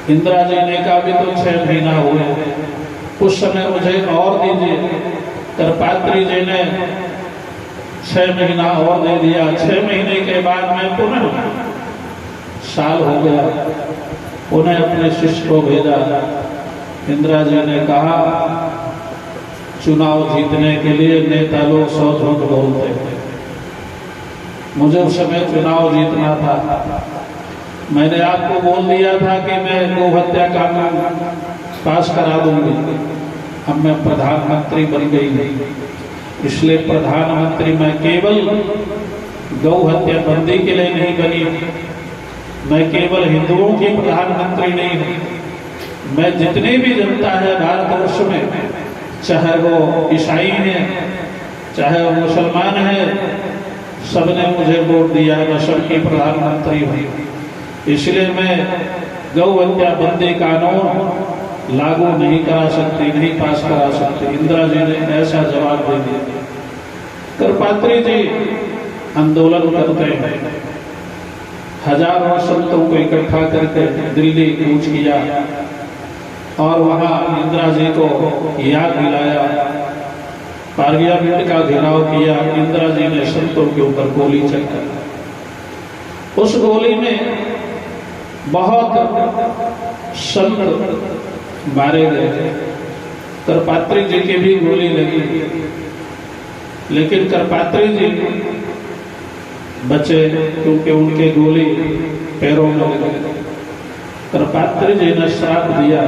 इंदिरा जी ने कहा, भी तो 6 महीना हुए, उस समय मुझे और दीजिए। कृपात्री जी ने 6 महीना और दे दिया। 6 महीने के बाद में पुनः साल हो गया, उन्हें अपने शिष्य को भेजा। इंदिरा जी ने कहा, चुनाव जीतने के लिए नेता लोग 100 झूठ बोलते हैं, मुझे उस समय चुनाव जीतना था। मैंने आपको बोल दिया था कि मैं गौ हत्या कानून पास करा दूंगी। अब मैं प्रधानमंत्री बन गई, इसलिए प्रधानमंत्री मैं केवल गौ हत्या बंदी के लिए नहीं बनी, मैं केवल हिंदुओं की प्रधानमंत्री नहीं हूँ, मैं जितनी भी जनता है भारतवर्ष में, चाहे वो ईसाई है चाहे वो मुसलमान है, सबने मुझे वोट दिया, मैं सबकी प्रधानमंत्री हूँ। इसलिए मैं गौ हत्या बंदी कानून लागू नहीं करा सकती, नहीं पास करा सकती। इंदिरा जी ने ऐसा जवाब दे दिया। करपात्री जी आंदोलन करते हैं, हजारों संतों को इकट्ठा करके दिल्ली कूच किया और वहां इंदिरा जी को याद दिलाया, पार्लियामेंट का घेराव किया। इंदिरा जी ने संतों के ऊपर गोली चलाई। उस गोली में बहुत संत मारे गए। करपात्री जी की भी गोली लगी, लेकिन करपात्री जी बचे क्योंकि उनके गोली पैरों में लगी। करपात्री जी ने श्राप दिया,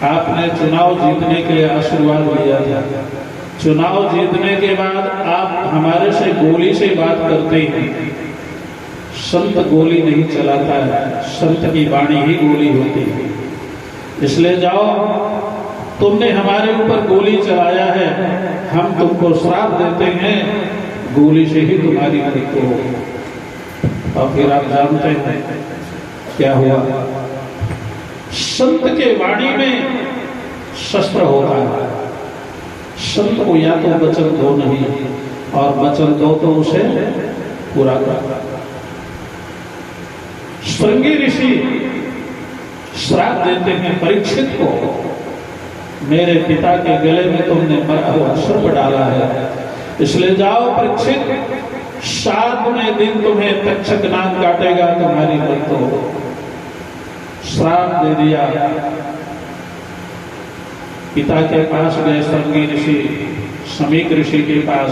आपने चुनाव जीतने के लिए आशीर्वाद दिया था, चुनाव जीतने के बाद आप हमारे से गोली से बात करते हैं। संत गोली नहीं चलाता है, संत की वाणी ही गोली होती है। इसलिए जाओ, तुमने हमारे ऊपर गोली चलाया है, हम तुमको श्राप देते हैं, गोली से ही तुम्हारी मृत्यु हो। और फिर आप जानते हैं क्या हुआ। संत के वाणी में शस्त्र होता है। संत को या तो वचन दो नहीं, और वचन दो तो उसे पूरा करो। श्रृंगी ऋषि श्राप देते हैं परीक्षित को, मेरे पिता के गले में तुमने मरा हुआ सर्प डाला है, इसलिए जाओ परीक्षित, 7वें दिन तुम्हें तक्षक नाग काटेगा, तुम्हारी मृत्यु हो। श्राप दे दिया। पिता के पास गए श्रृंगी ऋषि, समीक ऋषि के पास।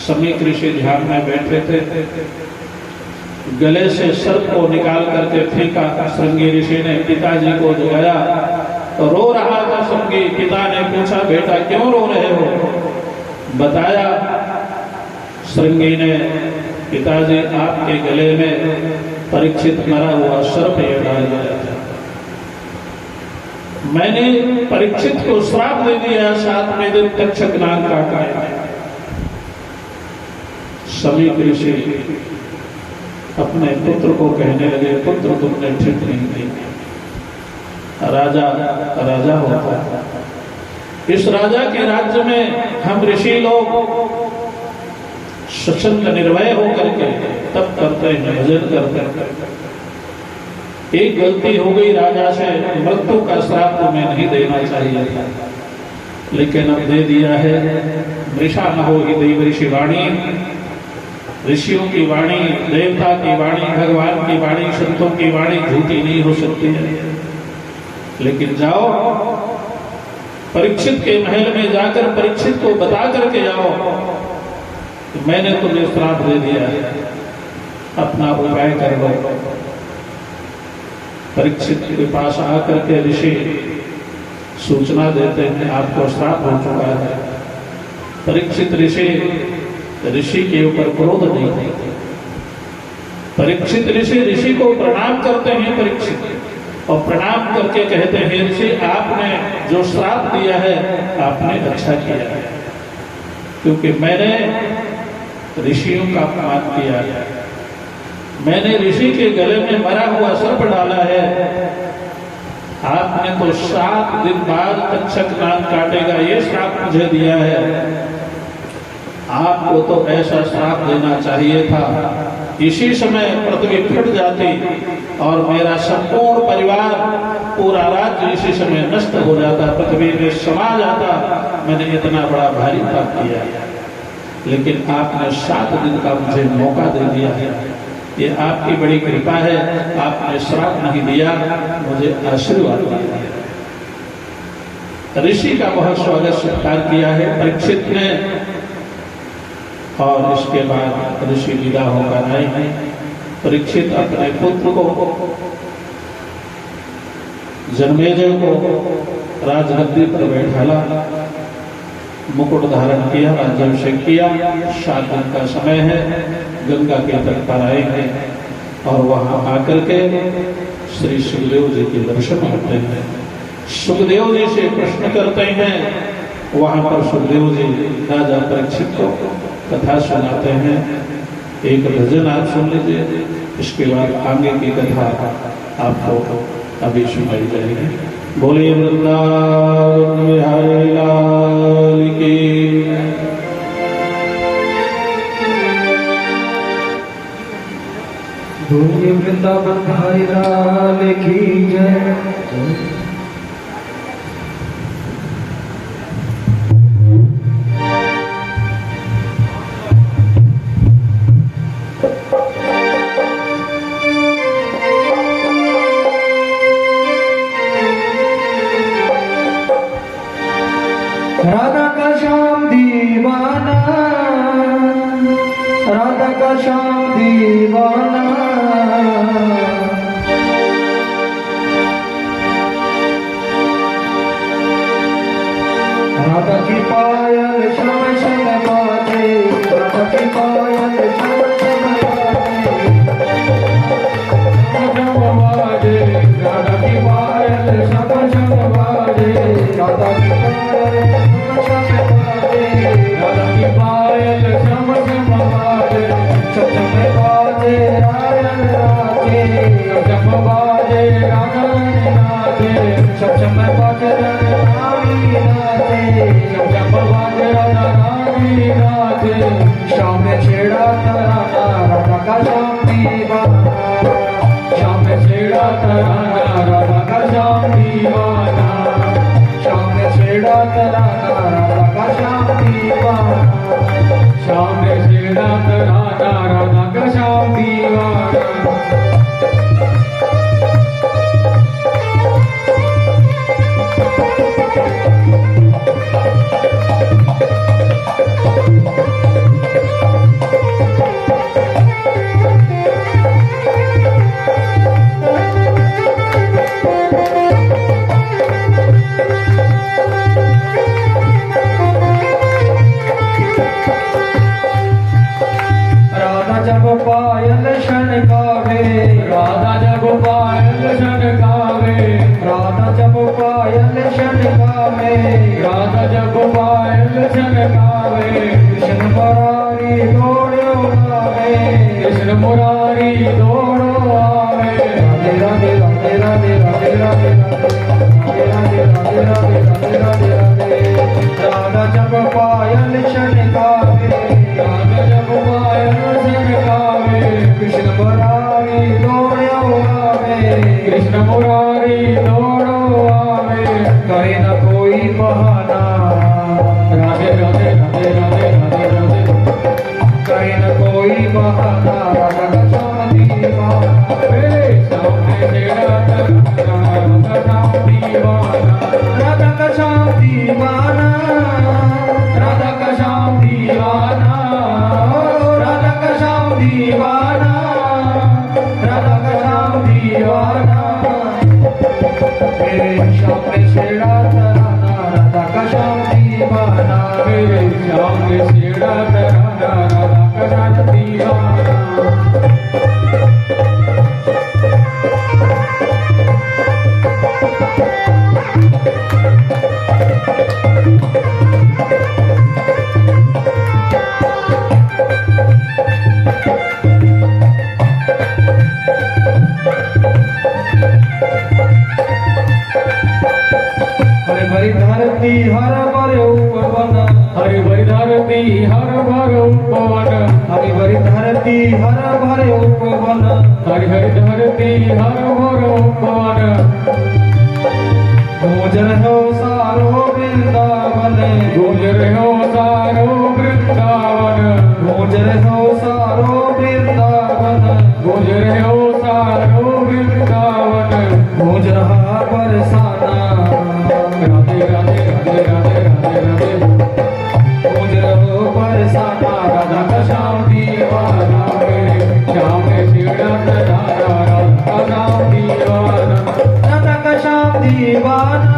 समीक ऋषि ध्यान में बैठे थे, गले से सर्प को निकाल करके फेंका। श्रृंगी ऋषि ने पिताजी को जगाया, तो रो रहा था श्रृंगी। पिता ने पूछा, बेटा क्यों रो रहे हो? बताया श्रृंगी ने, पिताजी आपके गले में परीक्षित मरा हुआ सर्प डाल दिया था। मैंने परीक्षित को श्राप दे दिया, 7वें दिन तक्षक नाग काटा है। समीक ऋषि अपने पुत्र को कहने लगे, पुत्र तुमने ठीक नहीं किया। राजा राजा होता है। इस राजा के राज्य में हम ऋषि लोग स्वच्छंद निर्भय होकर के तप करते हैं, भजन करते हैं। एक गलती हो गई राजा से, मृत्यु का श्राप तुम्हें नहीं देना चाहिए था, लेकिन अब दे दिया है। मृषा न हो दैव ऋषि वाणी, ऋषियों की वाणी, देवता की वाणी, भगवान की वाणी, संतों की वाणी झूठी नहीं हो सकती है। लेकिन जाओ परीक्षित के महल में जाकर परीक्षित को बता करके जाओ, मैंने तुम्हें श्राप दे दिया है, अपना उपाय कर लो। परीक्षित के पास आकर के ऋषि सूचना देते हैं, आपको श्राप हो चुका है। परीक्षित ऋषि के ऊपर क्रोध नहीं करते। परीक्षित ऋषि को प्रणाम करते हैं परीक्षित, और प्रणाम करके कहते हैं, ऋषि आपने जो श्राप दिया है आपने अच्छा किया है, क्योंकि मैंने ऋषियों का अपमान किया है। मैंने ऋषि के गले में मरा हुआ सर्प डाला है। आपने तो 7 दिन बाद तक्षक नाग काटेगा ये श्राप मुझे दिया है। आपको तो ऐसा श्राप देना चाहिए था, इसी समय पृथ्वी फट जाती और मेरा संपूर्ण परिवार, पूरा राज्य इसी समय नष्ट हो जाता, पृथ्वी में समा जाता। मैंने इतना बड़ा भारी पाप किया, लेकिन आपने 7 दिन का मुझे मौका दे दिया है। ये आपकी बड़ी कृपा है, आपने श्राप नहीं दिया, मुझे आशीर्वाद दिया। ऋषि का बहुत स्वागत सत्कार किया है परीक्षित ने, और इसके बाद ऋषि विदा होकर आए हैं। परीक्षित अपने पुत्र को, जन्मेजय को राजगद्दी पर बैठाला, मुकुट धारण किया, राज्याभिषेक किया। 7 दिन का समय है, गंगा के तट पर आए हैं और वहां आकर के श्री सुखदेव जी के दर्शन होते हैं। सुखदेव जी से प्रश्न करते हैं। वहां पर सुखदेव जी राजा परीक्षित को कथा सुनाते हैं। एक भजन आप सुन लीजिए, इसके बाद आगे की कथा आपको अभी सुनाई जाएगी। बोले वृंदावन बिहारी लाल की। बोले वृंदावन बिहारी लाल की जय। राधा का श्याम दीवाना, राधा का श्याम दीवाना, राधा की पायल श्याम श्याम बाजे, राधा की पायल श्याम श्याम बाजे, राधा की पायल श्याम श्याम बाजे, राधा की पायल राधा की पायल श्याम श्याम बाजे, छम छम बाजे रायन राजे, छम बाजे राधा नाचे, छम बाजे रानी नाचे, छम बाजे राधा रानी नाचे। शाम में छेड़ा तराना राधा का श्याम दीवाना, शाम में छेड़ा तराना राधा का श्याम दीवाना, शाम में छेड़ा तराना राधा का श्याम दीवाना, शाम में छेड़ा तराना राधा का श्याम दीवाना। जब पायल छनकावे, राधा जब पायल छनकावे, राधा जब पायल छनकावे, राधा जब पायल छनकावे, कृष्ण मुरारी दौड़ो आवे, कृष्ण मुरारी दौड़ो आवे। राधे राधे राधे राधे राधे राधे राधे राधे राधे राधे राधे राधे। राधा जब पायल छनकावे, राधा जब पायल छनकावे, कृष्ण मुरारी दौड़ो आवे, कृष्ण मुरारी दौड़ो आवे। करे न कोई बहाना, राधे राधे राधे राधे राधे राधे, करे न कोई बहाना, राधा का श्याम दीवाना, मेरे सामने छेड़ा राधा का श्याम दीवाना, राधा का श्याम दीवाना, राधा का श्याम दीवाना, राधा का श्याम दीवाना, राधा का श्याम दीवाना। मेरे श्याम में छेड़ा तराना राधा का श्याम दीवाना, मेरे श्याम में छेड़ा तराना राधा का श्याम दीवाना। हरे भरी धरती हर भर उपवन, हरे भरी धरती हर भर उपवन, हरे भरी धरती हर भर उपवन, हरे हरि धरती हर भर उपवन। गूंज रहो सारो वृंदावन, गूंज रहो सारो वृंदावन, गूंज रहो सारो वृंदावन, गूंज रहो सारो वृंदावन। गूंज रहा बरसाना, राधे राधे राधे राधे राधे राधे। गूंज रहो बरसाना राधा का श्याम दीवाना, मेरे श्याम में छेड़ा तराना राधा का श्याम दीवाना, राधा का श्याम दीवाना,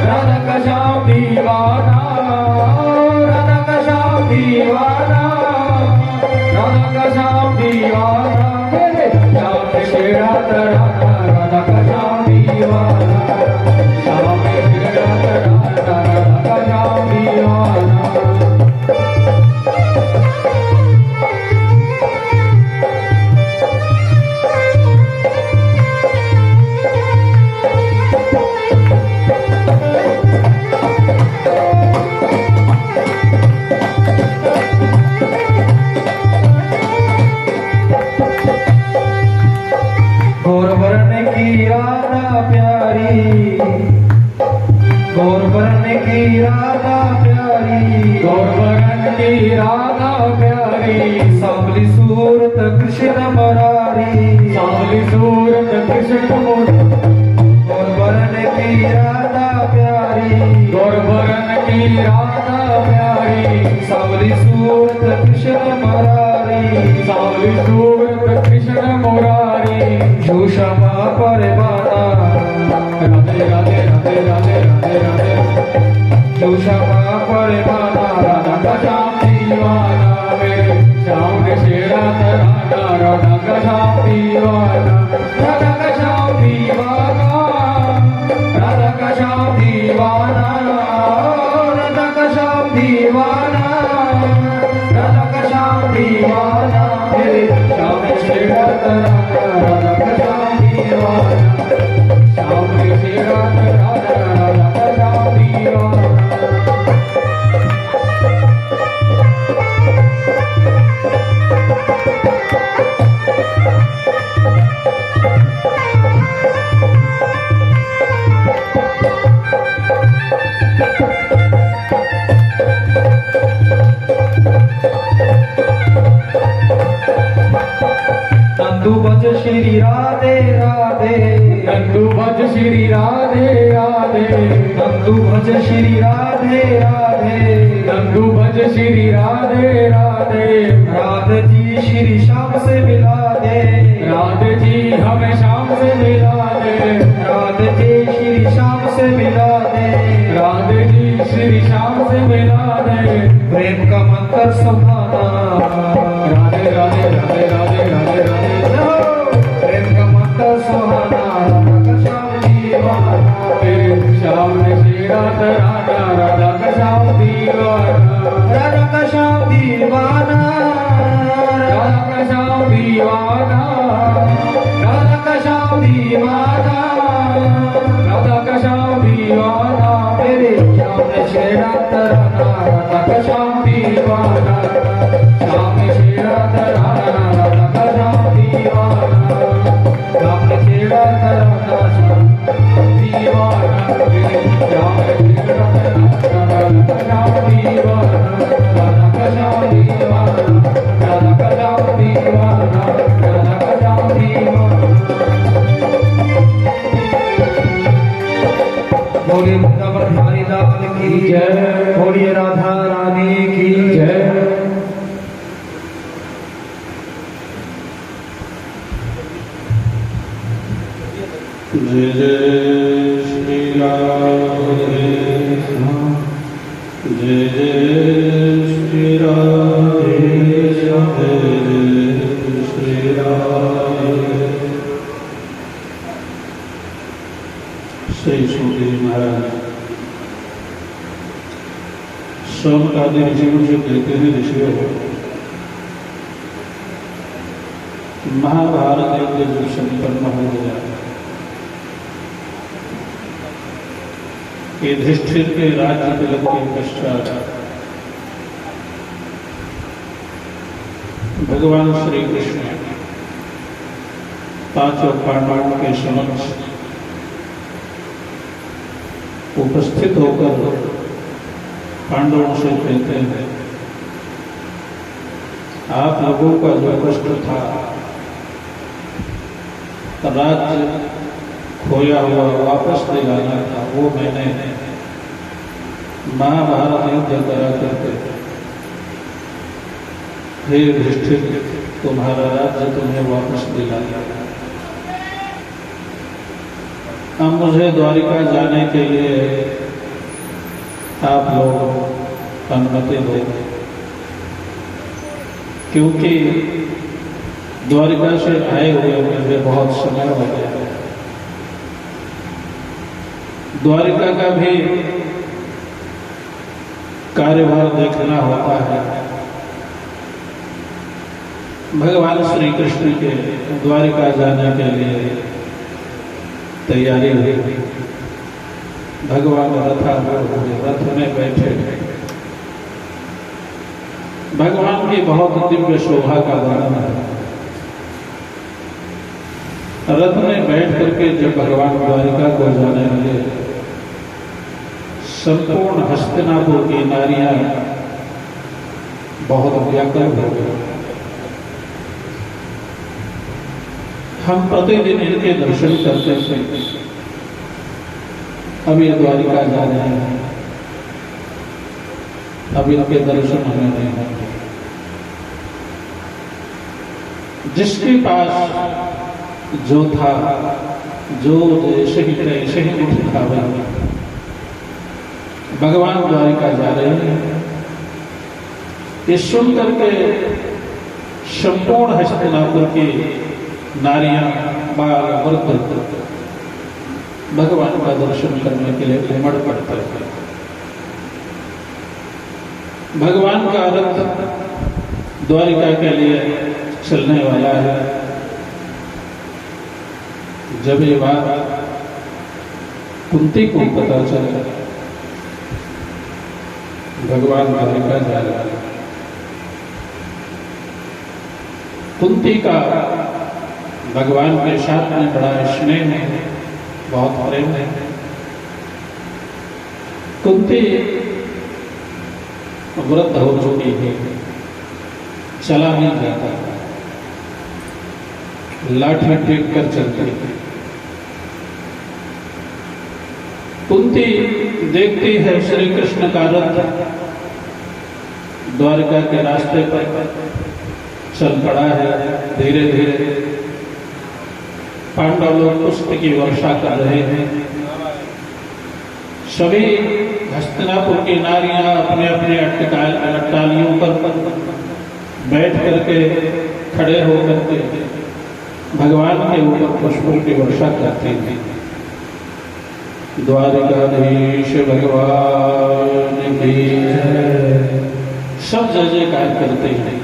राधा का श्याम दीवाना, राधा का श्याम दीवाना, राधा का श्याम दीवाना, मेरे श्याम में छेड़ा तराना राधा का श्याम दीवाना, श्याम मेरे राधा राधा राधा का श्याम दीवाना। गौर वर्ण की राधा प्यारी, गौर वर्ण की राधा प्यारी, गौर वर्ण की राधा प्यारी, सांवली सूरत कृष्ण मुरारी, सांवली सूरत कृष्ण मुरारी। गौर वर्ण की राधा प्यारी, गौर वर्ण की राधा प्यारी, सांवली सूरत कृष्ण मुरारी, सांवली सूरत कृष्ण मुरारी। जो क्षमा करे बाना, राधे राधे राधे राधे राधे राधे। जो क्षमा करे बाना, राधा का श्याम दीवाना, मेरे श्याम ने शेरा तराना, राधा का श्याम दीवाना, राधा का श्याम दीवाना, राधा का श्याम दीवाना, राधा का श्याम दीवाना, राधा का श्याम दीवाना, मेरे श्याम ने शेरा तराना, राधा का श्याम दीवाना, श्याम ने शेरा तराना, राधा का श्याम दीवाना। नंदू भज श्री राधे राधे, नंदू भज श्री राधे राधे, नंदू भज श्री राधे राधे, नंदू भज श्री राधे राधे। राधे जी श्री श्याम से मिला दे, राधे जी हमें श्याम से मिला दे, राधे जी श्री श्याम से मिला दे, राधे जी श्री श्याम से मिला दे। प्रेम का मंत्र सुहाना, राधे राधे राधे राधे राधे राधे। प्रेम का मंत्र सुहाना, राधा का श्याम दीवाना, मेरे श्याम ने शेरा तराना, राधा का श्याम दीवाना, राधा का श्याम दीवाना, राधा का श्याम दीवाना, राधा का श्याम दीवाना, राधा का श्याम दीवाना, मेरे श्याम ने शेरा तराना, राधा का श्याम दीवाना, श्याम ने शेरा तराना, राधा का श्याम दीवाना, श्याम ने शेरा तराना, श्याम दीवाना, मेरे श्याम ने शेरा तराना, राधा का श्याम दीवाना, राधा का श्याम दीवाना, राधा का श्याम दीवाना, राधा का श्याम दीवाना। बोलिए वृंदावन बिहारी लाल की जय, बोलिए राधा रानी की जय। जय जय श्री राधे, जय जय श्री राधे, जय श्री राधे। श्री सुखदेव महाराज समकालीन ऋषियों से कहते हैं, ऋषियों महाभारत युद्ध जो संपन्न हो गया, युधिष्ठिर के राज्य तिलक के पश्चात भगवान श्री कृष्ण पांचों पांडवों के समक्ष उपस्थित होकर पांडवों से कहते हैं, आप लोगों का जो कष्ट था, राज्य खोया हुआ वापस दिलाना था, वो मैंने महाभारत युद्ध करा करके हे युधिष्ठिर तुम्हारा राज्य तुम्हें वापस दिला दिया। अब मुझे द्वारिका जाने के लिए आप लोग अनुमति दो, क्योंकि द्वारिका से आए हुए मुझे बहुत समय हो गया। द्वारिका का भी कार्यभार देखना होता है। भगवान श्री कृष्ण के द्वारिका जाने के लिए तैयारी हुई। भगवान रथ में बैठे। भगवान की बहुत दिव्य शोभा का वर्णन है। रथ में बैठ करके जब भगवान द्वारिका को जाने लगे, संपूर्ण हस्तिनापुर की नारियां बहुत व्याकुल हो गई। हम प्रतिदिन इनके दर्शन करते थे, अब ये द्वारिका जा रहे हैं, अब इनके दर्शन हमें नहीं होंगे। जिसके पास जो था, जो जैसे ही तैसे ही उठ खा भगवान द्वारिका जा रहे हैं। ये सुन करके संपूर्ण हस्तिनापुर की नारियां बाल वृद्ध भगवान का दर्शन करने के लिए उमड़ पड़ते थे। भगवान का रथ द्वारिका के लिए चलने वाला है। जब ये बात कुंती को पता चला, भगवान द्वारिका जा रहा है। कुंती का भगवान के साथ में बड़ा स्नेह है, बहुत प्रेम है। कुंती वृद्ध हो चुकी है, चला नहीं जाता, लाठी टेक कर चलती है। कुंती देखती है श्री कृष्ण का रथ द्वारिका के रास्ते पर चल पड़ा है। धीरे धीरे पांडव लोग पुष्प की वर्षा कर रहे हैं। सभी हस्तिनापुर की नारियां अपने अपने अट्टालियों पर बैठ करके खड़े होकर के भगवान के ऊपर पुष्पों की वर्षा करती थी। द्वारिकाधीश भगवान की सब जय जयकार करते हैं,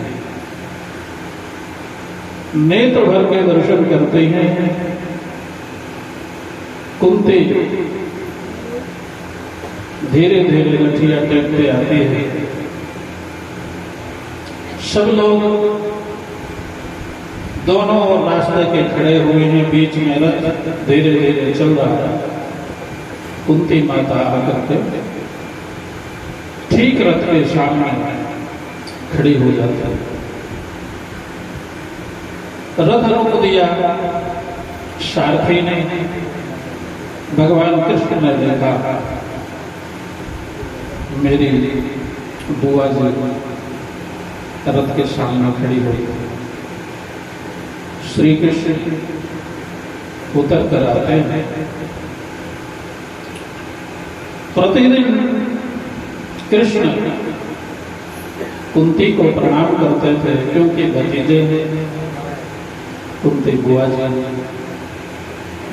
नेत्र भर के दर्शन करते हैं। कुंती धीरे धीरे लठियां टेकते आती है। सब लोग दोनों रास्ते के खड़े हुए हैं, बीच में रथ धीरे धीरे चल रहा है। कुंती माता आकर के ठीक रथ के सामने खड़ी हो जाती है। रथ रोक दिया। सारथी ने, भगवान कृष्ण ने देखा मेरी बुआ जी रथ के सामने खड़ी हुई। श्री कृष्ण उतर कर आते हैं। प्रतिदिन कृष्ण कुंती को प्रणाम करते थे, क्योंकि भतीजे कुंती बुआ जी।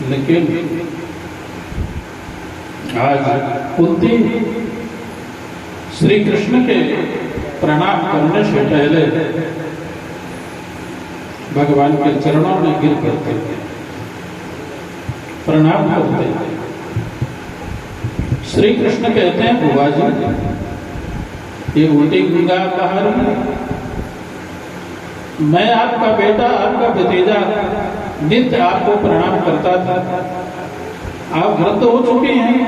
लेकिन आज कुंती श्री कृष्ण के प्रणाम करने से पहले भगवान के चरणों में गिर पड़ते प्रणाम करते। श्री कृष्ण कहते हैं, बुआ जी ये उल्टी गंगा बाहर है। मैं आपका बेटा, आपका भतीजा नित्य आपको प्रणाम करता था। आप वृद्ध हो चुके हैं,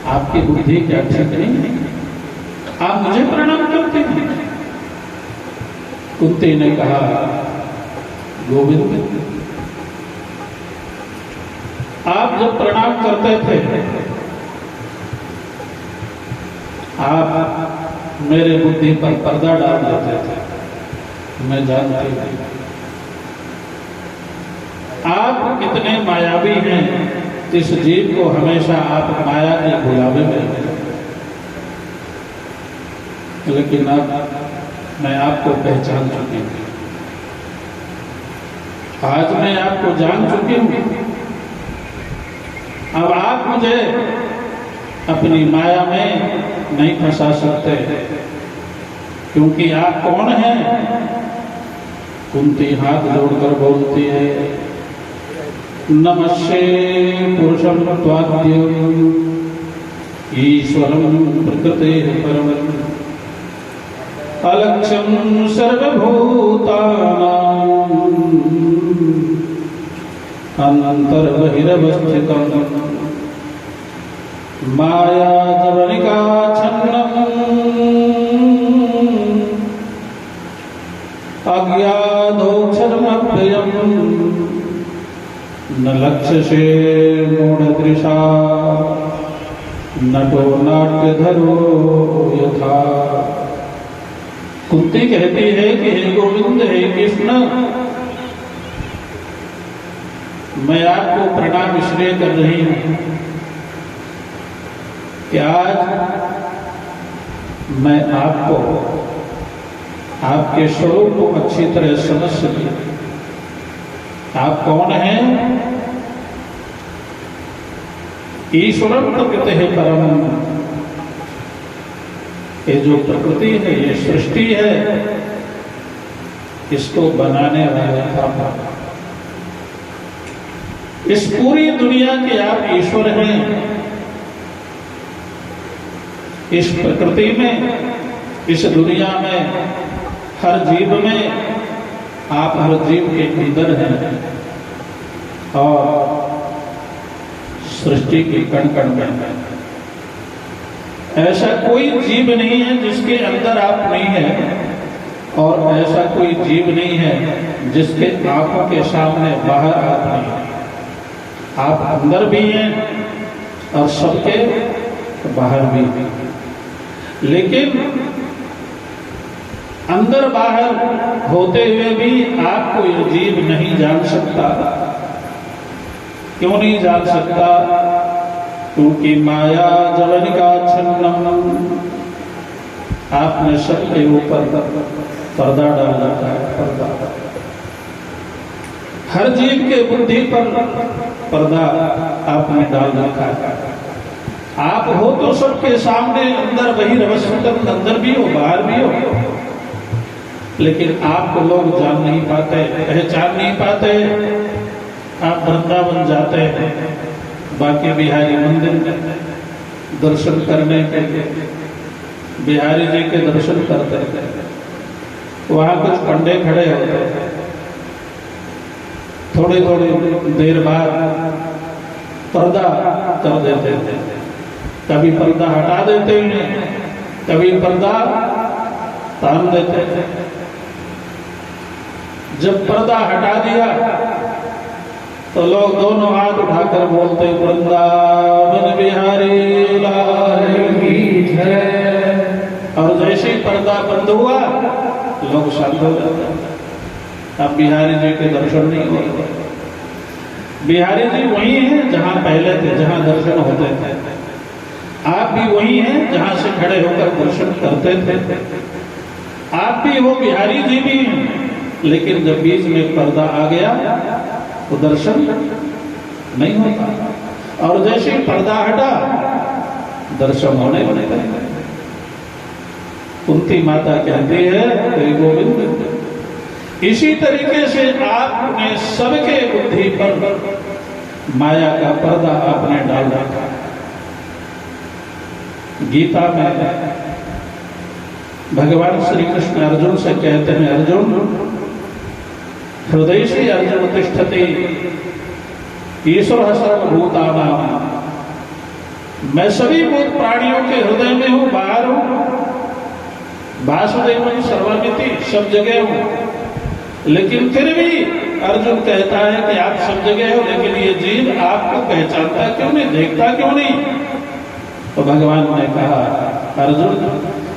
आपकी बुद्धि क्या ठीक नहीं है, आप मुझे प्रणाम करते हैं। कुंती ने कहा, गोविंद आप जब प्रणाम करते थे आप मेरे बुद्धि पर पर्दा डाल देते थे, मैं जानती हूं। आप कितने मायावी हैं, इस जीव को हमेशा आप माया के गुलाबे में। लेकिन अब मैं आपको पहचान चुकी हूं, आज मैं आपको जान चुकी हूं। अब आप मुझे अपनी माया में नहीं फंसा सकते, क्योंकि आप कौन हैं? कुंती हाथ जोड़कर बोलती है, नमस्ते पुरुषं त्वाद्यं ईश्वरं प्रकृतेः परमं अलक्ष्यं सर्वभूतानां अन्तर्बहिरवस्थितं मायाजवनिकाच्छन्नम् अज्ञानोऽक्षरमव्ययम् न लक्ष्यसे मूढदृशा नटो नाट्यधरो यथा। कुंती कहती है कि हे गोविंद, हे कृष्ण, मैं आपको प्रणाम इसलिए कर रही हूं कि आज मैं आपको, आपके स्वरूप को अच्छी तरह समझ सकी। आप कौन हैं? ईश्वरं प्रकृतिः परमं। ये जो प्रकृति है, ये सृष्टि है, इसको बनाने वाला था। इस पूरी दुनिया के आप ईश्वर हैं। इस प्रकृति में, इस दुनिया में, हर जीव में, आप हर जीव के अंदर हैं और सृष्टि के कण कण में हैं। ऐसा कोई जीव नहीं है जिसके अंदर आप नहीं हैं, और ऐसा कोई जीव नहीं है जिसके आंखों के सामने बाहर आप नहीं हैं। आप अंदर भी हैं और सबके बाहर भी हैं, लेकिन अंदर बाहर होते हुए भी आपको ये जीव नहीं जान सकता। क्यों नहीं जान सकता? क्योंकि माया जवनिकाच्छन्नम, आपने सबके ऊपर पर्दा डाल रखा है। पर्दा हर जीव के बुद्धि पर पर्दा आपने डाल रखा है। आप हो तो सबके सामने, अंदर वही रवस्वतन, अंदर भी हो बाहर भी हो, लेकिन आपको लोग जान नहीं पाते, पहचान नहीं पाते। आप वृंदावन जाते हैं बाकी बिहारी मंदिर दर्शन करने के लिए, बिहारी जी के दर्शन करते हैं, वहां कुछ पंडे खड़े होते हैं। थोड़ी थोड़ी देर बाद पर्दा कर देते थे, कभी पर्दा हटा देते हैं, कभी पर्दा तान देते थे। जब पर्दा हटा दिया तो लोग दोनों हाथ उठाकर बोलते, वृंदावन बिहारी लाल की जय। और जैसे ही पर्दा बंद हुआ लोग शांत हो जाते। अब बिहारी जी के दर्शन नहीं होते। बिहारी जी वही हैं जहां पहले थे, जहां दर्शन होते थे। आप भी वही हैं जहां से खड़े होकर दर्शन करते थे। आप भी हो, बिहारी जी भी हैं, लेकिन जब बीच में पर्दा आ गया तो दर्शन नहीं होता। और जैसे ही पर्दा हटा दर्शन होने लगे। कुंती माता कहती है, हे गोविंद, इसी तरीके से आपने सबके बुद्धि पर माया का पर्दा आपने डाल रखा है। गीता में भगवान श्री कृष्ण अर्जुन से कहते हैं, अर्जुन हृदय से अर्जुन तिष्ठति ईश्वर सर्वभूतानां। मैं सभी भूत प्राणियों के हृदय में हूं, बाहर हूं। वासुदेवन सर्वमिति, सब जगह हूं। लेकिन फिर भी अर्जुन कहता है कि आप सब जगह हो, लेकिन ये जीव आपको पहचानता क्यों नहीं, देखता क्यों नहीं? तो भगवान ने कहा, अर्जुन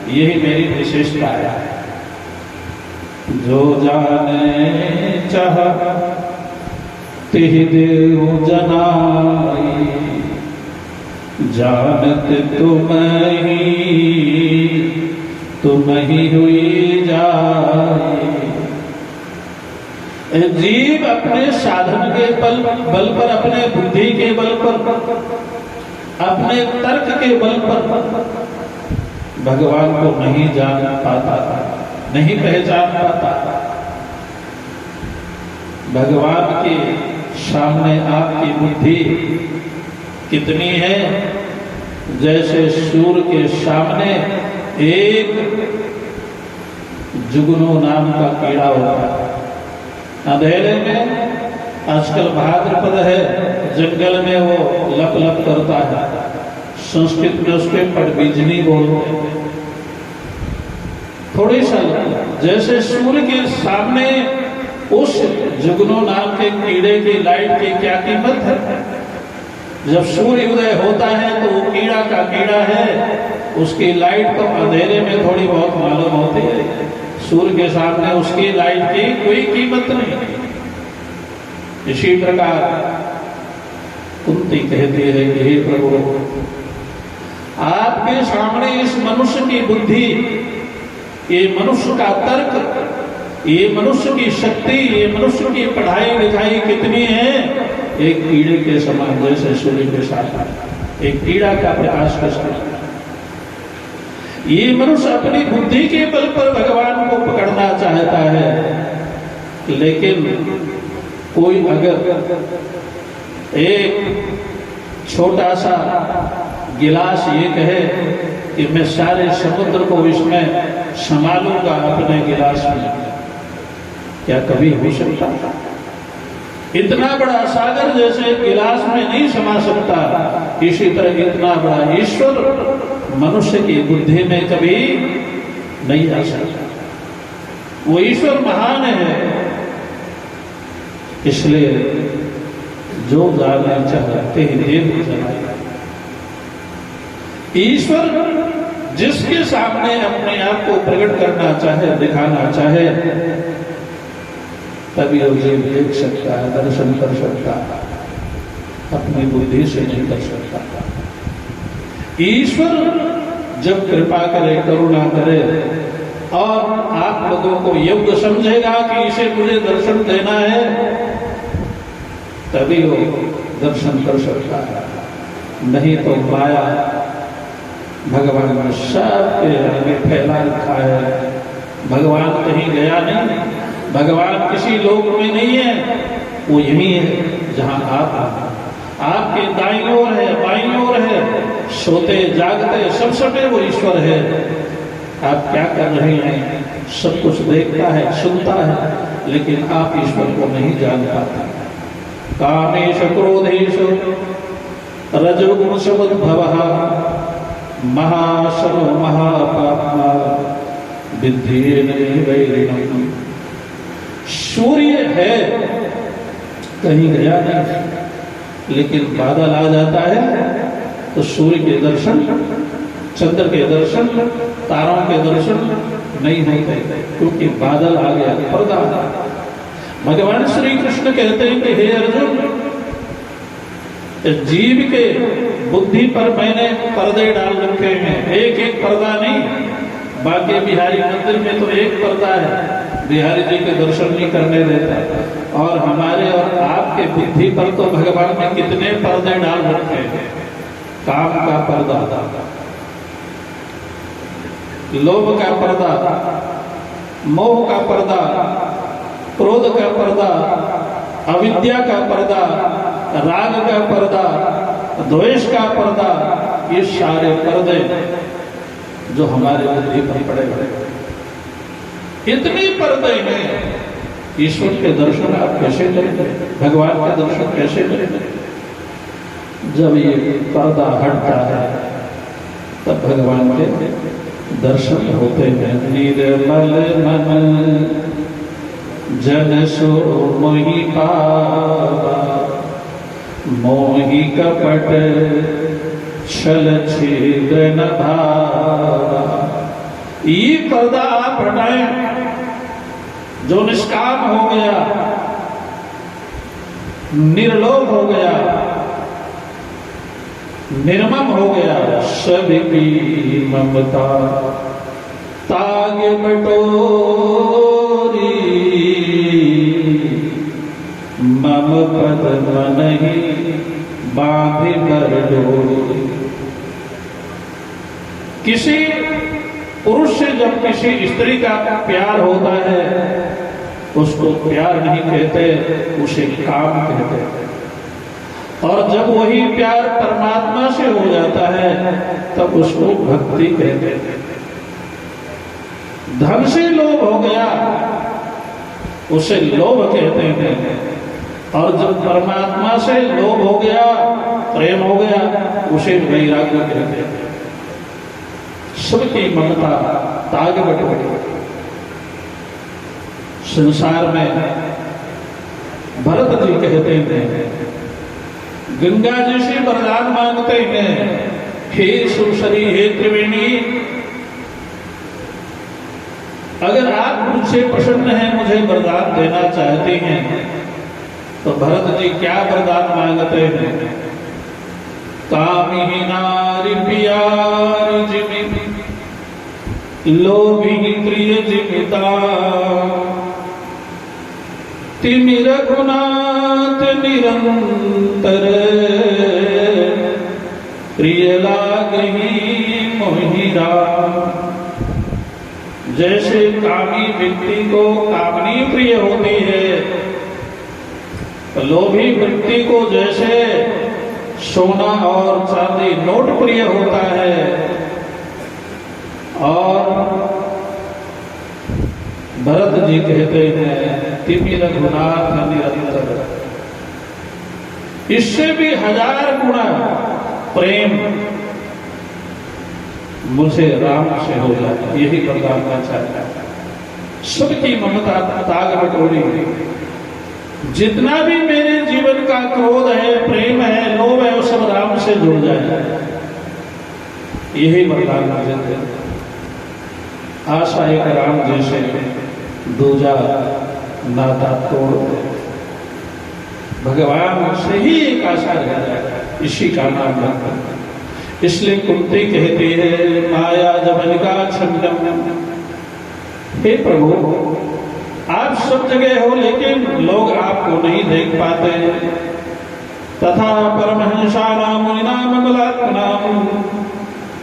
यही मेरी विशेषता है। जो जाने चाह तिहि देव जनाई, जानत तुम ही हुई जाए। जीव अपने साधन के बल पर, अपने बुद्धि के बल पर अपने तर्क के बल पर भगवान को नहीं जान पाता, नहीं पहचान पाता। भगवान के सामने आपकी बुद्धि कितनी है? जैसे सूर्य के सामने एक जुगनू नाम का कीड़ा होता है। अंधेरे में, आजकल भाद्रपद है, जंगल में वो लप लप करता है। संस्कृत में उसके पटबीजनी बोलते हैं। थोड़ी सा जैसे सूर्य के सामने उस जुगनू नाम के कीड़े की लाइट की क्या कीमत है? जब सूर्य उदय होता है तो वो कीड़ा का कीड़ा है, उसकी लाइट तो अंधेरे में थोड़ी बहुत मालूम होती है। सूर्य के सामने उसकी लाइट की कोई कीमत नहीं। इसी प्रकार कुंती कहती है कि हे प्रभु, आपके सामने इस मनुष्य की बुद्धि, ये मनुष्य का तर्क, ये मनुष्य की शक्ति, ये मनुष्य की पढ़ाई लिखाई कितनी है? एक कीड़े के समान, जैसे सूर्य के साथ एक कीड़ा का प्रकाश का समान। ये मनुष्य अपनी बुद्धि के बल पर भगवान को पकड़ना चाहता है, लेकिन कोई अगर एक छोटा सा गिलास ये कहे कि मैं सारे समुद्र को इसमें संभालूंगा अपने गिलास में, क्या कभी हो सकता? इतना बड़ा सागर जैसे गिलास में नहीं समा सकता, इसी तरह इतना बड़ा ईश्वर मनुष्य की बुद्धि में कभी नहीं आ सकता। वो ईश्वर महान है, इसलिए जो जानना चाहते हैं देव जनाए। ईश्वर जिसके सामने अपने आप को प्रकट करना चाहे, दिखाना चाहे, तभी वो जीव देख सकता है, दर्शन कर सकता है, अपनी बुद्धि से नहीं कर सकता। ईश्वर जब कृपा करे, करुणा करे और आप लोगों को योग्य समझेगा कि इसे मुझे दर्शन देना है, तभी वो दर्शन कर सकता है। नहीं तो माया भगवान ने सबके आगे फैला रखा है। भगवान कहीं गया नहीं, भगवान किसी लोक में नहीं है, वो यही है जहां आप हैं। आपके दाईं ओर है, बाईं ओर है, सोते जागते सब समय वो ईश्वर है। आप क्या कर रहे हैं? सब कुछ देखता है, सुनता है, लेकिन आप ईश्वर को नहीं जान पाते। कामेश क्रोधेश रजोगुण समुद्भवः महाशनो महापाप्मा विद्धेन वैरिणम्। सूर्य है, कहीं गया नहीं, लेकिन बादल आ जाता है तो सूर्य के दर्शन, चंद्र के दर्शन, तारों के दर्शन नहीं होते, क्योंकि बादल आ गया, पर्दा आ गया। भगवान श्री कृष्ण कहते हैं कि हे अर्जुन, जीव के बुद्धि पर मैंने पर्दे डाल रखे हैं, एक एक पर्दा नहीं। बाकी बिहारी मंदिर में तो एक पर्दा है, बिहारी जी के दर्शन नहीं करने देता, और हमारे और आपके बुद्धि पर तो भगवान ने कितने पर्दे डाल रखे हैं। काम का पर्दा, लोभ का पर्दा, मोह का पर्दा, क्रोध का पर्दा, अविद्या का पर्दा, राग का पर्दा, द्वेष का पर्दा, ये सारे पर्दे जो हमारे बुद्धि पर पड़े हुए, इतने पर्दे हैं। ईश्वर के दर्शन आप कैसे करेंगे? भगवान के दर्शन कैसे करेंगे? जब ये पर्दा हटता है तब भगवान के दर्शन होते हैं। निर्मल मन जन सो मोहि पावा, मोहि कपट छल छेद न भावा। ये पर्दा आप हटाएं, जो निष्काम हो गया, निर्लोभ हो गया, निर्मम हो गया, सबकी ममता ताग बटोरी, मम पद मनहि बांधि कर डोरी। किसी पुरुष से जब किसी स्त्री का प्यार होता है उसको प्यार नहीं कहते, उसे काम कहते हैं। और जब वही प्यार परमात्मा से हो जाता है तब उसको भक्ति कहते हैं। धन से लोभ हो गया उसे लोभ कहते हैं, और जब परमात्मा से लोभ हो गया, प्रेम हो गया, उसे वैराग्य कहते हैं। सबकी ममता ताग बटोरी। संसार में भरत जी कहते हैं, गंगा जी से वरदान मांगते हैं, हे सुसरी, हे त्रिवेणी, अगर आप मुझसे प्रसन्न हैं, मुझे वरदान देना चाहते हैं, तो भरत जी क्या वरदान मांगते हैं? कामी नारी प्यारी जिमि, लोभी प्रिय जिमिता, तिमि रघुनाथ निरंतर, प्रिय लागही मोहिरा। जैसे कामी व्यक्ति को कामनी प्रिय होती है, लोभी व्यक्ति को जैसे सोना और चांदी नोट प्रिय होता है, और भरत जी कहते हैं तिमि रघुनाथ निरंतर, इससे भी 1000 गुना प्रेम मुझे राम से हो जाए, यही वरदान का चाहता है। सबकी ममता ताग बटोरी। जितना भी मेरे जीवन का क्रोध है, प्रेम है, लोभ है, वो सब राम से जुड़ जाए, यही वरदान मुझे दे। आशा एक राम जैसे दूजा नाता तोड़ दे। भगवान से ही एक आशा रह जाए, इसी का नाम है। इसलिए कुंती कहती है, माया जबनिका छंदम, हे प्रभु आप सब जगह हो लेकिन लोग आपको नहीं देख पाते। तथा परमहंसानां मुनीनां मंगलात्मनां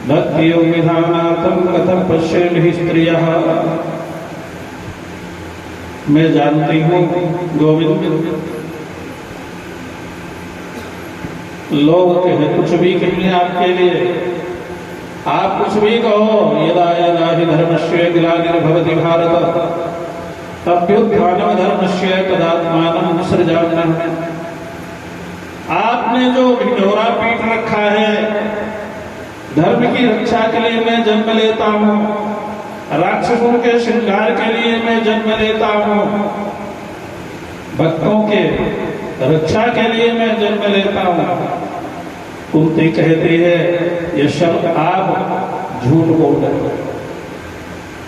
भक्ति योग विधानार्थं कथं पश्येमहि स्त्रियः। मैं जानती हूँ गोविंद, लोग कहे कुछ भी कहें आपके लिए, आप कुछ भी कहो, यदा यदा हि धर्मस्य ग्लानिर्भवति भारत अभ्युत्थानं धर्मस्य तदात्मानं सृजाम्यहम्। आपने जो ढिढोरा पीट रखा है, धर्म की रक्षा के लिए मैं जन्म लेता हूँ, राक्षसों के श्रृंगार के लिए मैं जन्म लेता हूँ, भक्तों के रक्षा के लिए मैं जन्म लेता हूँ। कुंती कहती है, ये शब्द आप झूठ बोल रहे हो।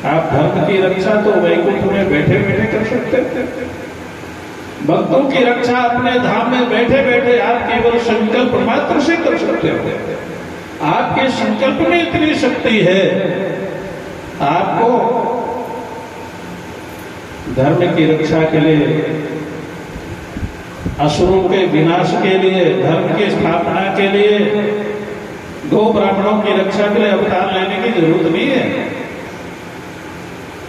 आप धर्म की रक्षा तो वैकुंठ में बैठे बैठे कर सकते थे, भक्तों की रक्षा अपने धाम में बैठे बैठे आप केवल संकल्प मात्र से कर सकते हो। आपके संकल्प में इतनी शक्ति है, आपको धर्म की रक्षा के लिए, असुरों के विनाश के लिए, धर्म की स्थापना के लिए, गो ब्राह्मणों की रक्षा के लिए अवतार लेने की जरूरत नहीं है।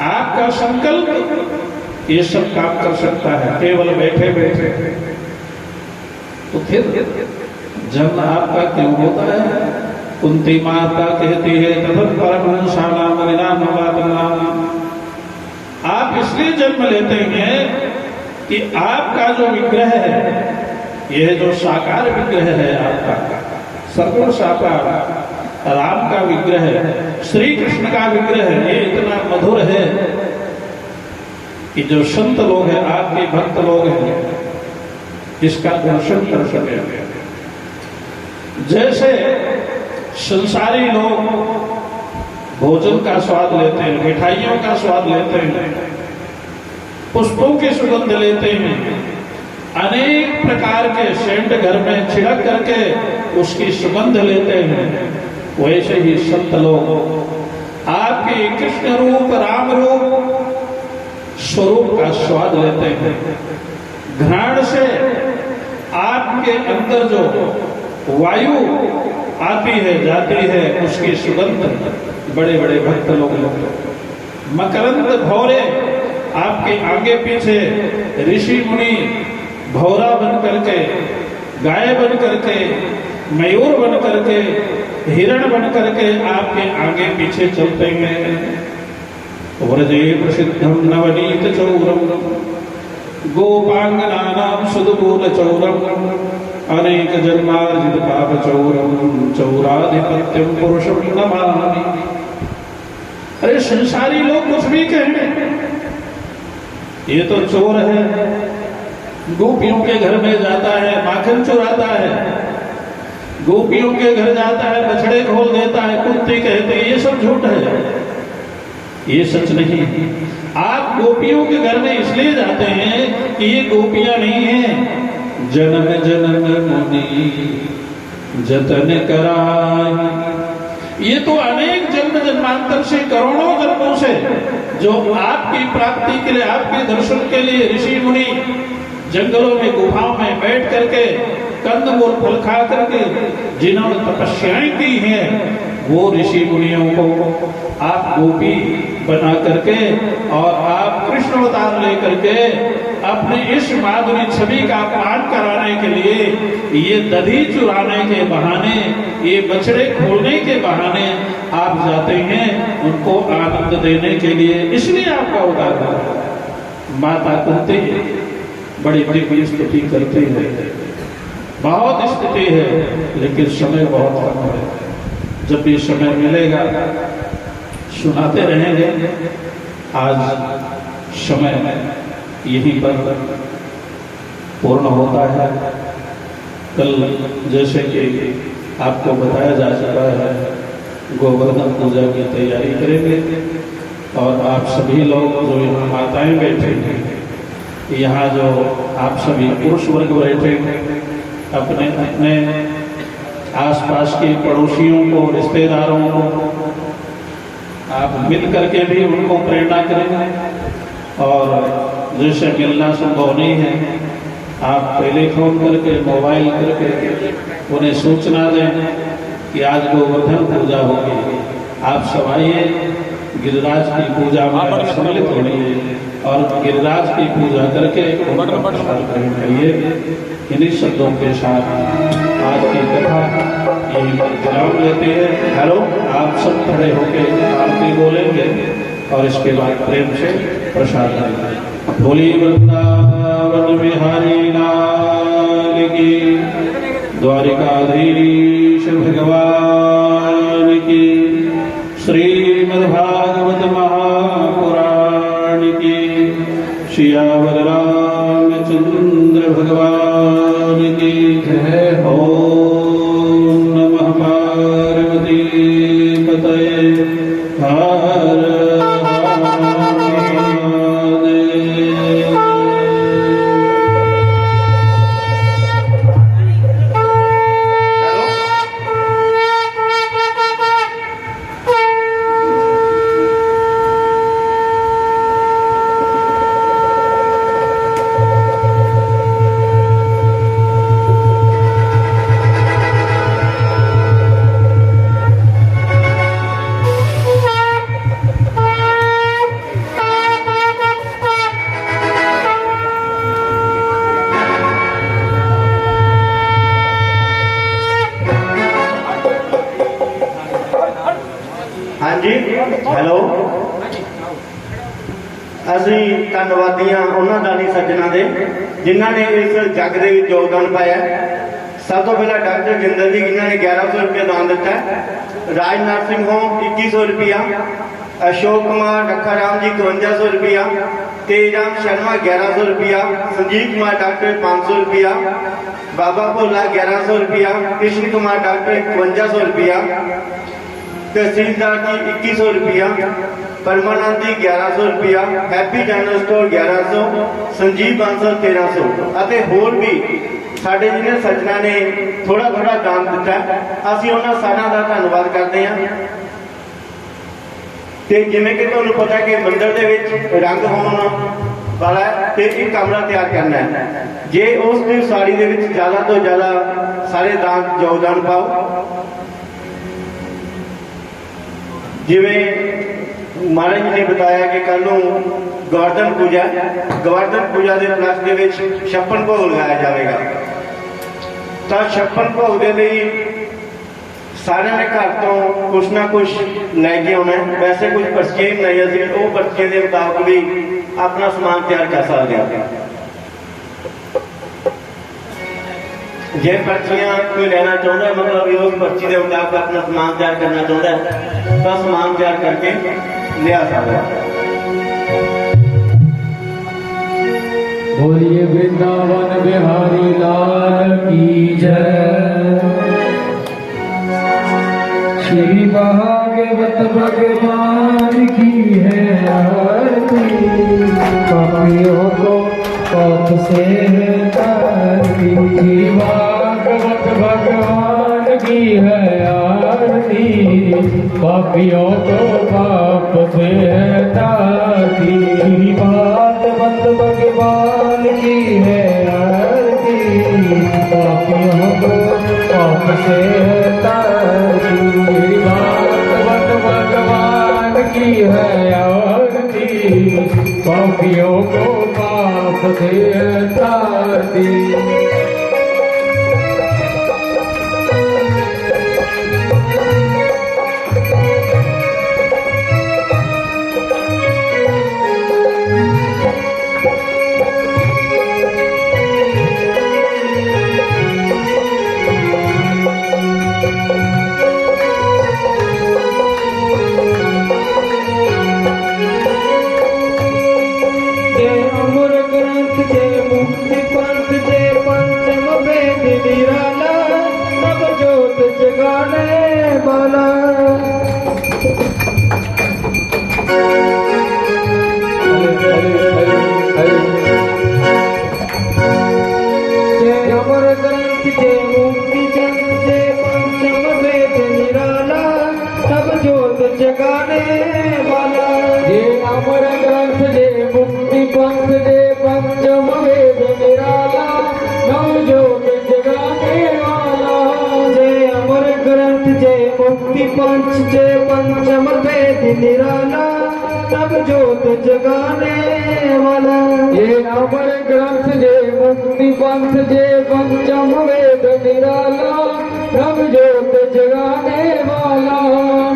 आपका संकल्प ये सब काम कर सकता है, केवल बैठे बैठे। तो फिर जन्म आपका क्यों होता है? कुंती माता कहती है, तदन परमहंसानां मुनीनां मंगलात्मनां। आप इसलिए जन्म लेते हैं कि आपका जो विग्रह है, यह जो साकार विग्रह है आपका, सर्व साकार राम का विग्रह है, श्री कृष्ण का विग्रह है, ये इतना मधुर है कि जो संत लोग हैं, आपके भक्त लोग हैं, इसका दर्शन कर सके। जैसे संसारी लोग भोजन का स्वाद लेते हैं, मिठाइयों का स्वाद लेते हैं, पुष्पों की सुगंध लेते हैं, अनेक प्रकार के सेंट घर में छिड़क करके उसकी सुगंध लेते हैं, वैसे ही संत लोग आपके कृष्ण रूप, राम रूप, स्वरूप का स्वाद लेते हैं। घ्राण से आपके अंदर जो वायु आती है जाती है, उसकी सुगंध बड़े बड़े भक्त लोग मकरंद भौरे आपके आगे पीछे ऋषि मुनि भौरा बन करके, गाय बन करके, मयूर बन करके, हिरण बन करके आपके आगे पीछे चलते हैं। व्रजे प्रसिद्धम नवनीत चौरम गोपांगनानाम सुदूल चौरम अनेक जन्मार्जित पाप चौरम चौराधिपत्यम पुरुषम नमामि। अरे संसारी लोग कुछ भी कहें, ये तो चोर है, गोपियों के घर में जाता है माखन चुराता है, गोपियों के घर जाता है बछड़े खोल देता है, कुत्ते कहते हैं, ये सब झूठ है, ये सच नहीं। आप गोपियों के घर में इसलिए जाते हैं कि ये गोपियां नहीं हैं, जन्म जन्म मुनि जतन कराई। ये तो अनेक जन्म जन्मांतर से, करोड़ों जन्मों से जो आपकी प्राप्ति के लिए, आपके दर्शन के लिए ऋषि मुनि जंगलों में गुफाओं में बैठ करके कंदमूल फल खा करके जिन्होंने तपस्याएं की हैं, वो ऋषि मुनियों को आप गोपी बना करके और आप कृष्ण अवतार लेकर के अपने इस माधुरी छवि का पान कराने के लिए, ये दधी चुराने के बहाने, ये बछड़े खोलने के बहाने आप जाते हैं उनको आनंद देने के लिए। इसलिए आपका अवतार है। माता कुंती बड़ी दिव्य स्तुति करती है, बहुत स्थिति है, लेकिन समय बहुत कम है। जब भी समय मिलेगा सुनाते रहेंगे। आज समय यहीं पर पूर्ण होता है। कल जैसे कि आपको बताया जा चुका है, गोवर्धन पूजा की तैयारी करेंगे और आप सभी लोग जो यहाँ माताएं बैठे हैं, यहाँ जो आप सभी पुरुष वर्ग बैठे हैं, अपने अपने आसपास के पड़ोसियों को, रिश्तेदारों को आप मिल करके भी उनको प्रेरणा करें। और जैसे मिलना संभव नहीं है, आप टेलीफोन करके, मोबाइल करके उन्हें सूचना दें कि आज गोवर्धन पूजा होगी, आप सब आइए, गिरिराज की पूजा में सम्मिलित होइए और गिरिराज की पूजा करके उनका प्रसाद करेंगे। इन्हीं शब्दों के साथ आज की कथा यही विराम लेते हैं। हेलो, आप सब खड़े होकर आरती बोलेंगे और इसके बाद प्रेम से प्रसाद लेंगे। भोली वृंदावन बिहारी लाल की, द्वारिकाधीश भगवान की, श्रीमद्भागवत महापुराण की, सियावर रामचंद्र भगवान की जय। ओम नमः पार्वती पतये हर हेलो, ਅਸੀਂ ਧੰਨਵਾਦੀ ਹਾਂ ਉਹਨਾਂ ਦਾਨੀ ਸੱਜਣਾ ਦੇ ਜਿਨ੍ਹਾਂ ਨੇ ਇਸ ਜੱਗ ਦੇ ਵਿੱਚ ਯੋਗਦਾਨ ਪਾਇਆ। ਸਭ ਤੋਂ ਪਹਿਲਾਂ ਡਾਕਟਰ ਜਿੰਦਰ ਜੀ ਜਿਨ੍ਹਾਂ ਨੇ 1100 ਰੁਪਏ ਦਾਨ ਦਿੱਤਾ ਹੈ, ਰਾਜਨਾਥ ਸਿੰਘ ਹੋਮ 2100 ਰੁਪਇਆ, अशोक कुमार रखाराम जी 5100 रुपया, तेजराम शर्मा 1100 रुपया, संजीव कुमार डॉक्टर 500 रुपया, बाबा भोला 1100 रुपया, कृष्ण कुमार डॉक्टर 5100 रुपया, तहसीलदार जी 2100 रुपया, परमानंद जी 1100 रुपया, happy general store 1100, Sanjeev Bansal 1300 ਅਤੇ ਹੋਰ ਵੀ ਸਾਡੇ ਜਿਹੜੇ ਸੱਜਣਾ ਨੇ ਥੋੜਾ ਥੋੜਾ ਦਾਨ ਦਿੱਤਾ। ਅਸੀਂ ਉਹਨਾਂ ਸਾਰਿਆਂ ਦਾ ਧੰਨਵਾਦ ਕਰਦੇ ਹਾਂ। ਤੇ ਜਿਵੇਂ ਕਿ ਤੁਹਾਨੂੰ ਪਤਾ ਕਿ ਮੰਦਿਰ ਦੇ ਵਿੱਚ ਰੰਗ ਹੋਣ वाला है ते एक कमरा तैयार करना है। जे उस दी साड़ी दे विच ज़्यादा तो ज़्यादा सारे दान योगदान पाओ, जिवें महाराज जी ने बताया कि कल गोवर्धन पूजा के प्लस के विच 56 भोग लगाया जाएगा। तो 56 भोग के लिए सारे ने घर तो कुछ ना कुछ लैके आना है। वैसे कुछ पर्चियां बनाई सी, वो पर्चियां के मुताबिक भी अपना समान तैयार कर सकते हैं। जे पर्चियां कोई लेना चाहता है, मतलब उस पर्ची के मुताबिक अपना समान तैयार करना चाहता है तो समान तैयार करके लिया सकता है। बोलिए वृंदावन बिहारी लाल की जय। श्री भागवत भगवान की है आरती, पापियों को पाप से तारती। श्री भागवत भगवान की है आरती, पापियों को पाप से तारती। श्री भागवत भगवान की है आरती, पापियों को पाप से तारती। श्री भागवत भगवान की है आरती, पापियों को पाप से तारती। पंचम वेद निराला, सब जोत जगाने वाला। ये अमर ग्रंथ जे मुक्ति पंथ जे पंचम वेद निराला, सब जोत जगाने वाला।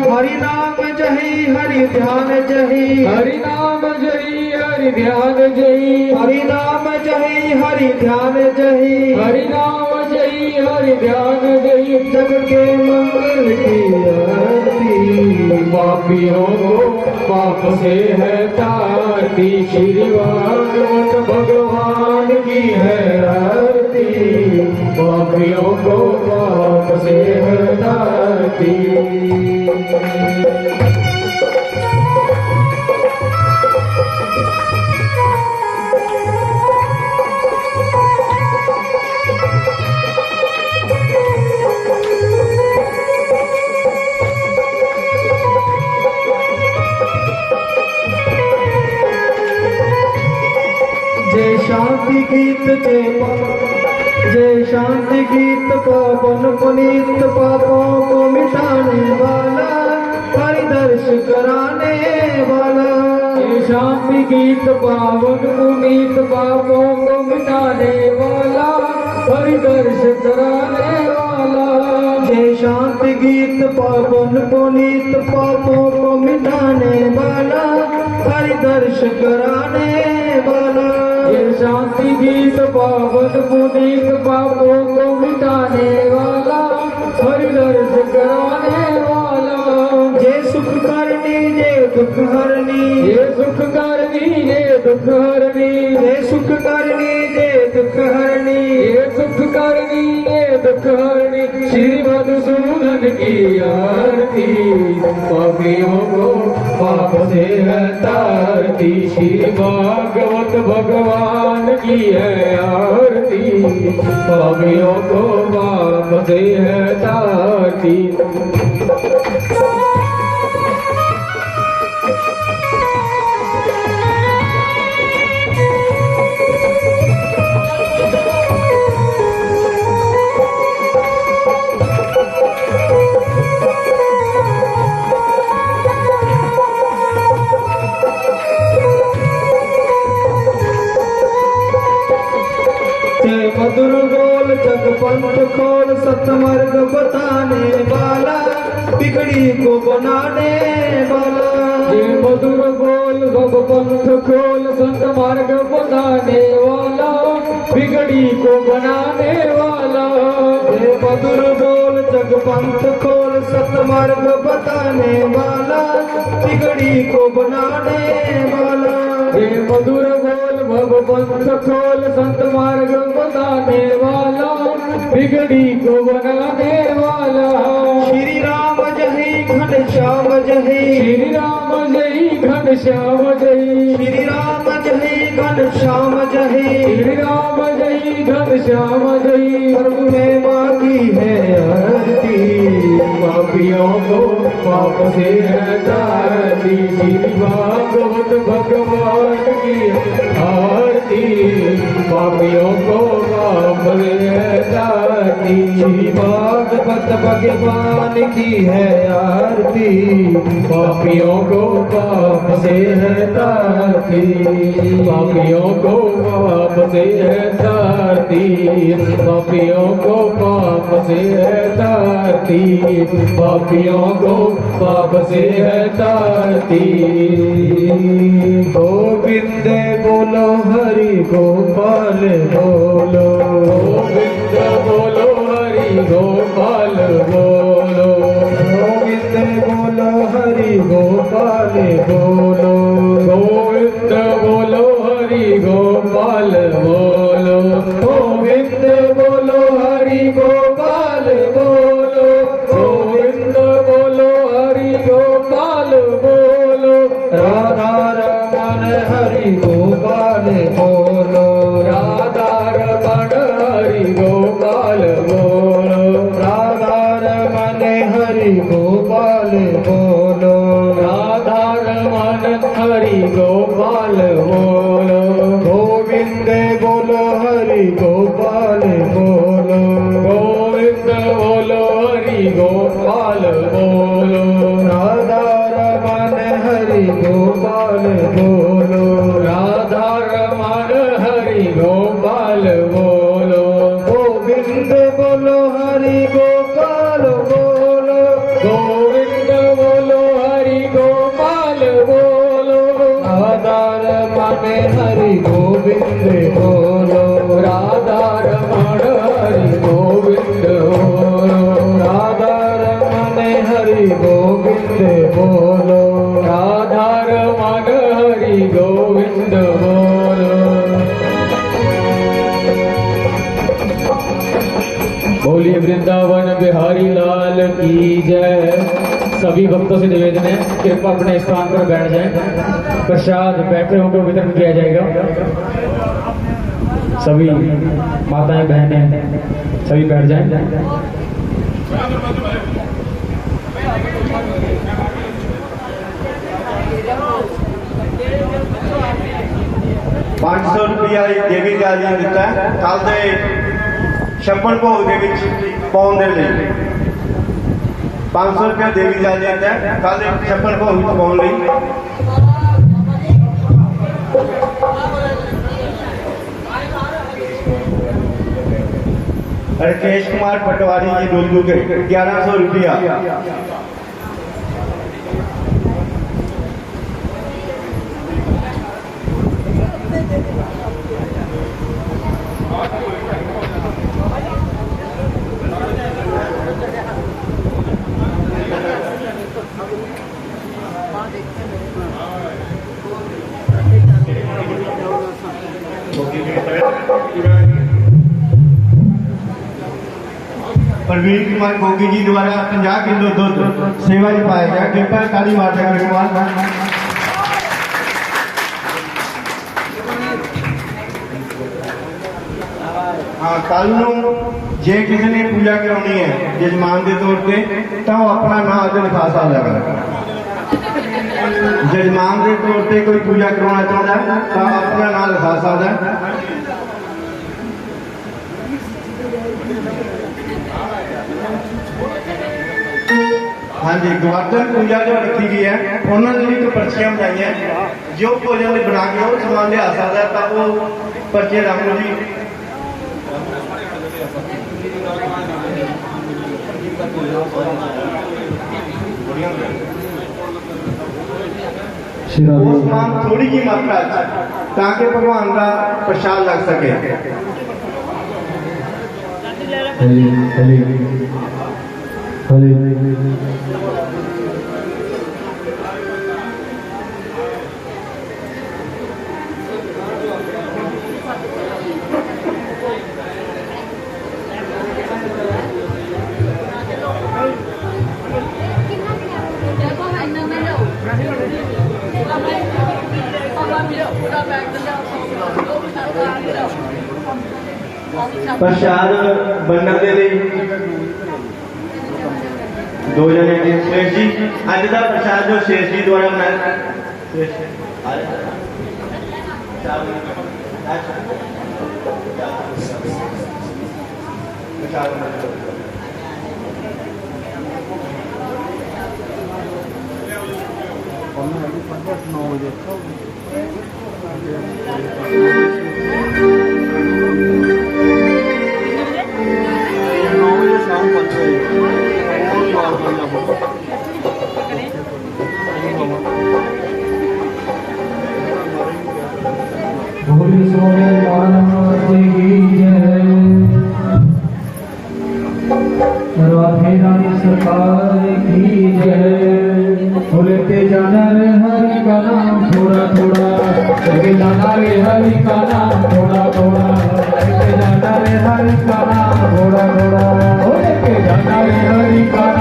हरि नाम जही हरि ध्यान जही, हरि नाम जही हरि ध्यान जही, हरि नाम जही हरि ध्यान जही, हरि नाम जही हरि ध्यान जही। जग के मंगल की आरती, पापियों को पाप से है तारती। श्री भागवत भगवान की है आरती, पापियों को पाप से है तारती। शांति गीत जय शांति गीत पावन पुनीत पापों को मिटाने वाला, हरि दर्श कराने वाला। जय शांति गीत पावन पुनीत पापों को मिटाने वाला, हरि दर्श कराने वाला। जय शांति गीत पावन पुनीत पापों को मिटाने वाला, हरि दर्श कराने वाला। ये शांति गीत पावन पुनीत पापों को मिटाने वाला, हरि दर्श कराने वाला। जय सुख करनी जय दुख हरनी, ये सुख करनी जय दुख हरनी, जय सुख करनी जय दुख हरनी, ये सुख करनी जय दुख हरनी। श्री मधुसूदन की आरती, पापियों को पाप से है तारती। श्री भागवत भगवान की है आरती, पापियों को पाप से है तारती। बताने वाला, बिगड़ी को बनाने वाला। ये मधुर बोल सब पंथ खोल, संत मार्ग बताने वाला, बिगड़ी को बनाने वाला। ये मधुर बोल जग पंथ खोल, सत मार्ग बताने वाला, बिगड़ी को बनाने वाला। ये मधुर बोल भव पंथ खोल, संत मार्ग बताने वाला, बिगड़ी को बनाने वाला। श्री राम जय घनश्याम जय, श्री राम जय घनश्याम जय, श्री राम जय घनश्याम जय, श्री राम जय घनश्याम जय। प्रभु ने मांगी है आरती, पापियों को पाप से हटाती। श्री भागवत भगवान की आरती, पापियों को पाप से हटाती। श्री भागवत भगवान की है आरती, पापियों को पाप से हटाती। पापियों को पाप से हटाती, पापियों को पाप से हटाती, पापियों को पाप से हटाती। गोविंद बोलो हरि गोपाल बोलो, गोविंद बोलो हरि गोपाल बोलो, गोविंद बोलो हरि गोपाल बोलो, गोविंद बोलो हरि गोपाल बोलो, गोविंद बोलो हरि गोपाल बोलो, गोविंद बोलो हरि गोपाल बोलो। राधा रमण हरि गोपाल बोलो, राधा रमण हरि गोपाल बोलो, राधा रमण हरि गोपाल बोलो, राधा रमण हरि गोपाल बोलो। गोविंद बोलो हरि गोपाल बोलो, गोविंद बोलो हरि गोपाल बोलो, राधा रमण हरि गोपाल बोलो, राधा रमण हरि गोपाल बोलो। गोविंद बोलो हरि गोपाल बोलो, गोविंद बोलो हरि गोपाल बोलो, राधा रमण हरि गोविंद बोलो, राधा रमण हरि गोविंद बोलो, राधा रमण हरि गोविंद बोलो, राधा रमण हरि गोविंद बोलो। बोलिए वृंदावन बिहारी लाल की जय। सभी भक्तों से निवेदन है, कृपया अपने स्थान पर बैठ जाएं। प्रसाद बैठे होकर वितरण किया जाएगा। सभी माताएं बहनें सभी बैठ जाएं। 500 रुपया देवी दाल जी ने दिता है कल दे छप्पन भोग दे विच पाउण दे लई। 500 रुपया देवी दाल जी ने दिता है कल दे छप्पन भोग विच पाउण लई। राकेश कुमार पटवारी जी डोलू के 1100 रुपया। प्रवीण कुमार गोगी जी द्वारा 50 किलो दूध सेवा जी पाया गया। कृपया ताली मार दें कुमार। हाँ कल जे किसी ने पूजा करानी है जजमान के तौर पर तो अपना नाम अज लिखा सकता है। जजमान के तौर पर कोई पूजा करवाना चाहता है तो अपना नाम लिखा सकता है। हाँ जी गोवर्धन पूजा जो रखी गई है उन्होंने भी तो पर्चियां बनाई हैं। जो भोजन बना के वो समान लिया सकता है तो वो पर्चे रामू जी ਉਹ ਸਮਾਨ ਥੋੜੀ ਜਿਹੀ ਮਾਤਰਾ 'ਚ ਤਾਂ ਕਿ ਭਗਵਾਨ ਦਾ ਪ੍ਰਸ਼ਾਦ ਲੱਗ ਸਕੇ। ਹਲੇ ਹਲੇ ਹਲੇ ਪ੍ਰਸ਼ਾਦ ਵੰਡਣ ਦੇ ਲਈ ਦੋ ਜਣੇ ਨੇ। ਸ਼ੇਸ਼ ਜੀ, ਅੱਜ ਦਾ ਪ੍ਰਸ਼ਾਦ ਜੋ ਸ਼ੇਸ਼ ਜੀ ਦੁਆਰਾ ਬਣਾਇਆ भोले सोने मानव की जय, राधे रानी सरकार की जय। बोलते जाना रे हरि का नाम थोड़ा थोड़ा, चले जाना रे हरि का नाम थोड़ा थोड़ा, लेके जाना रे हरि का नाम थोड़ा थोड़ा, लेके जाना रे हरि का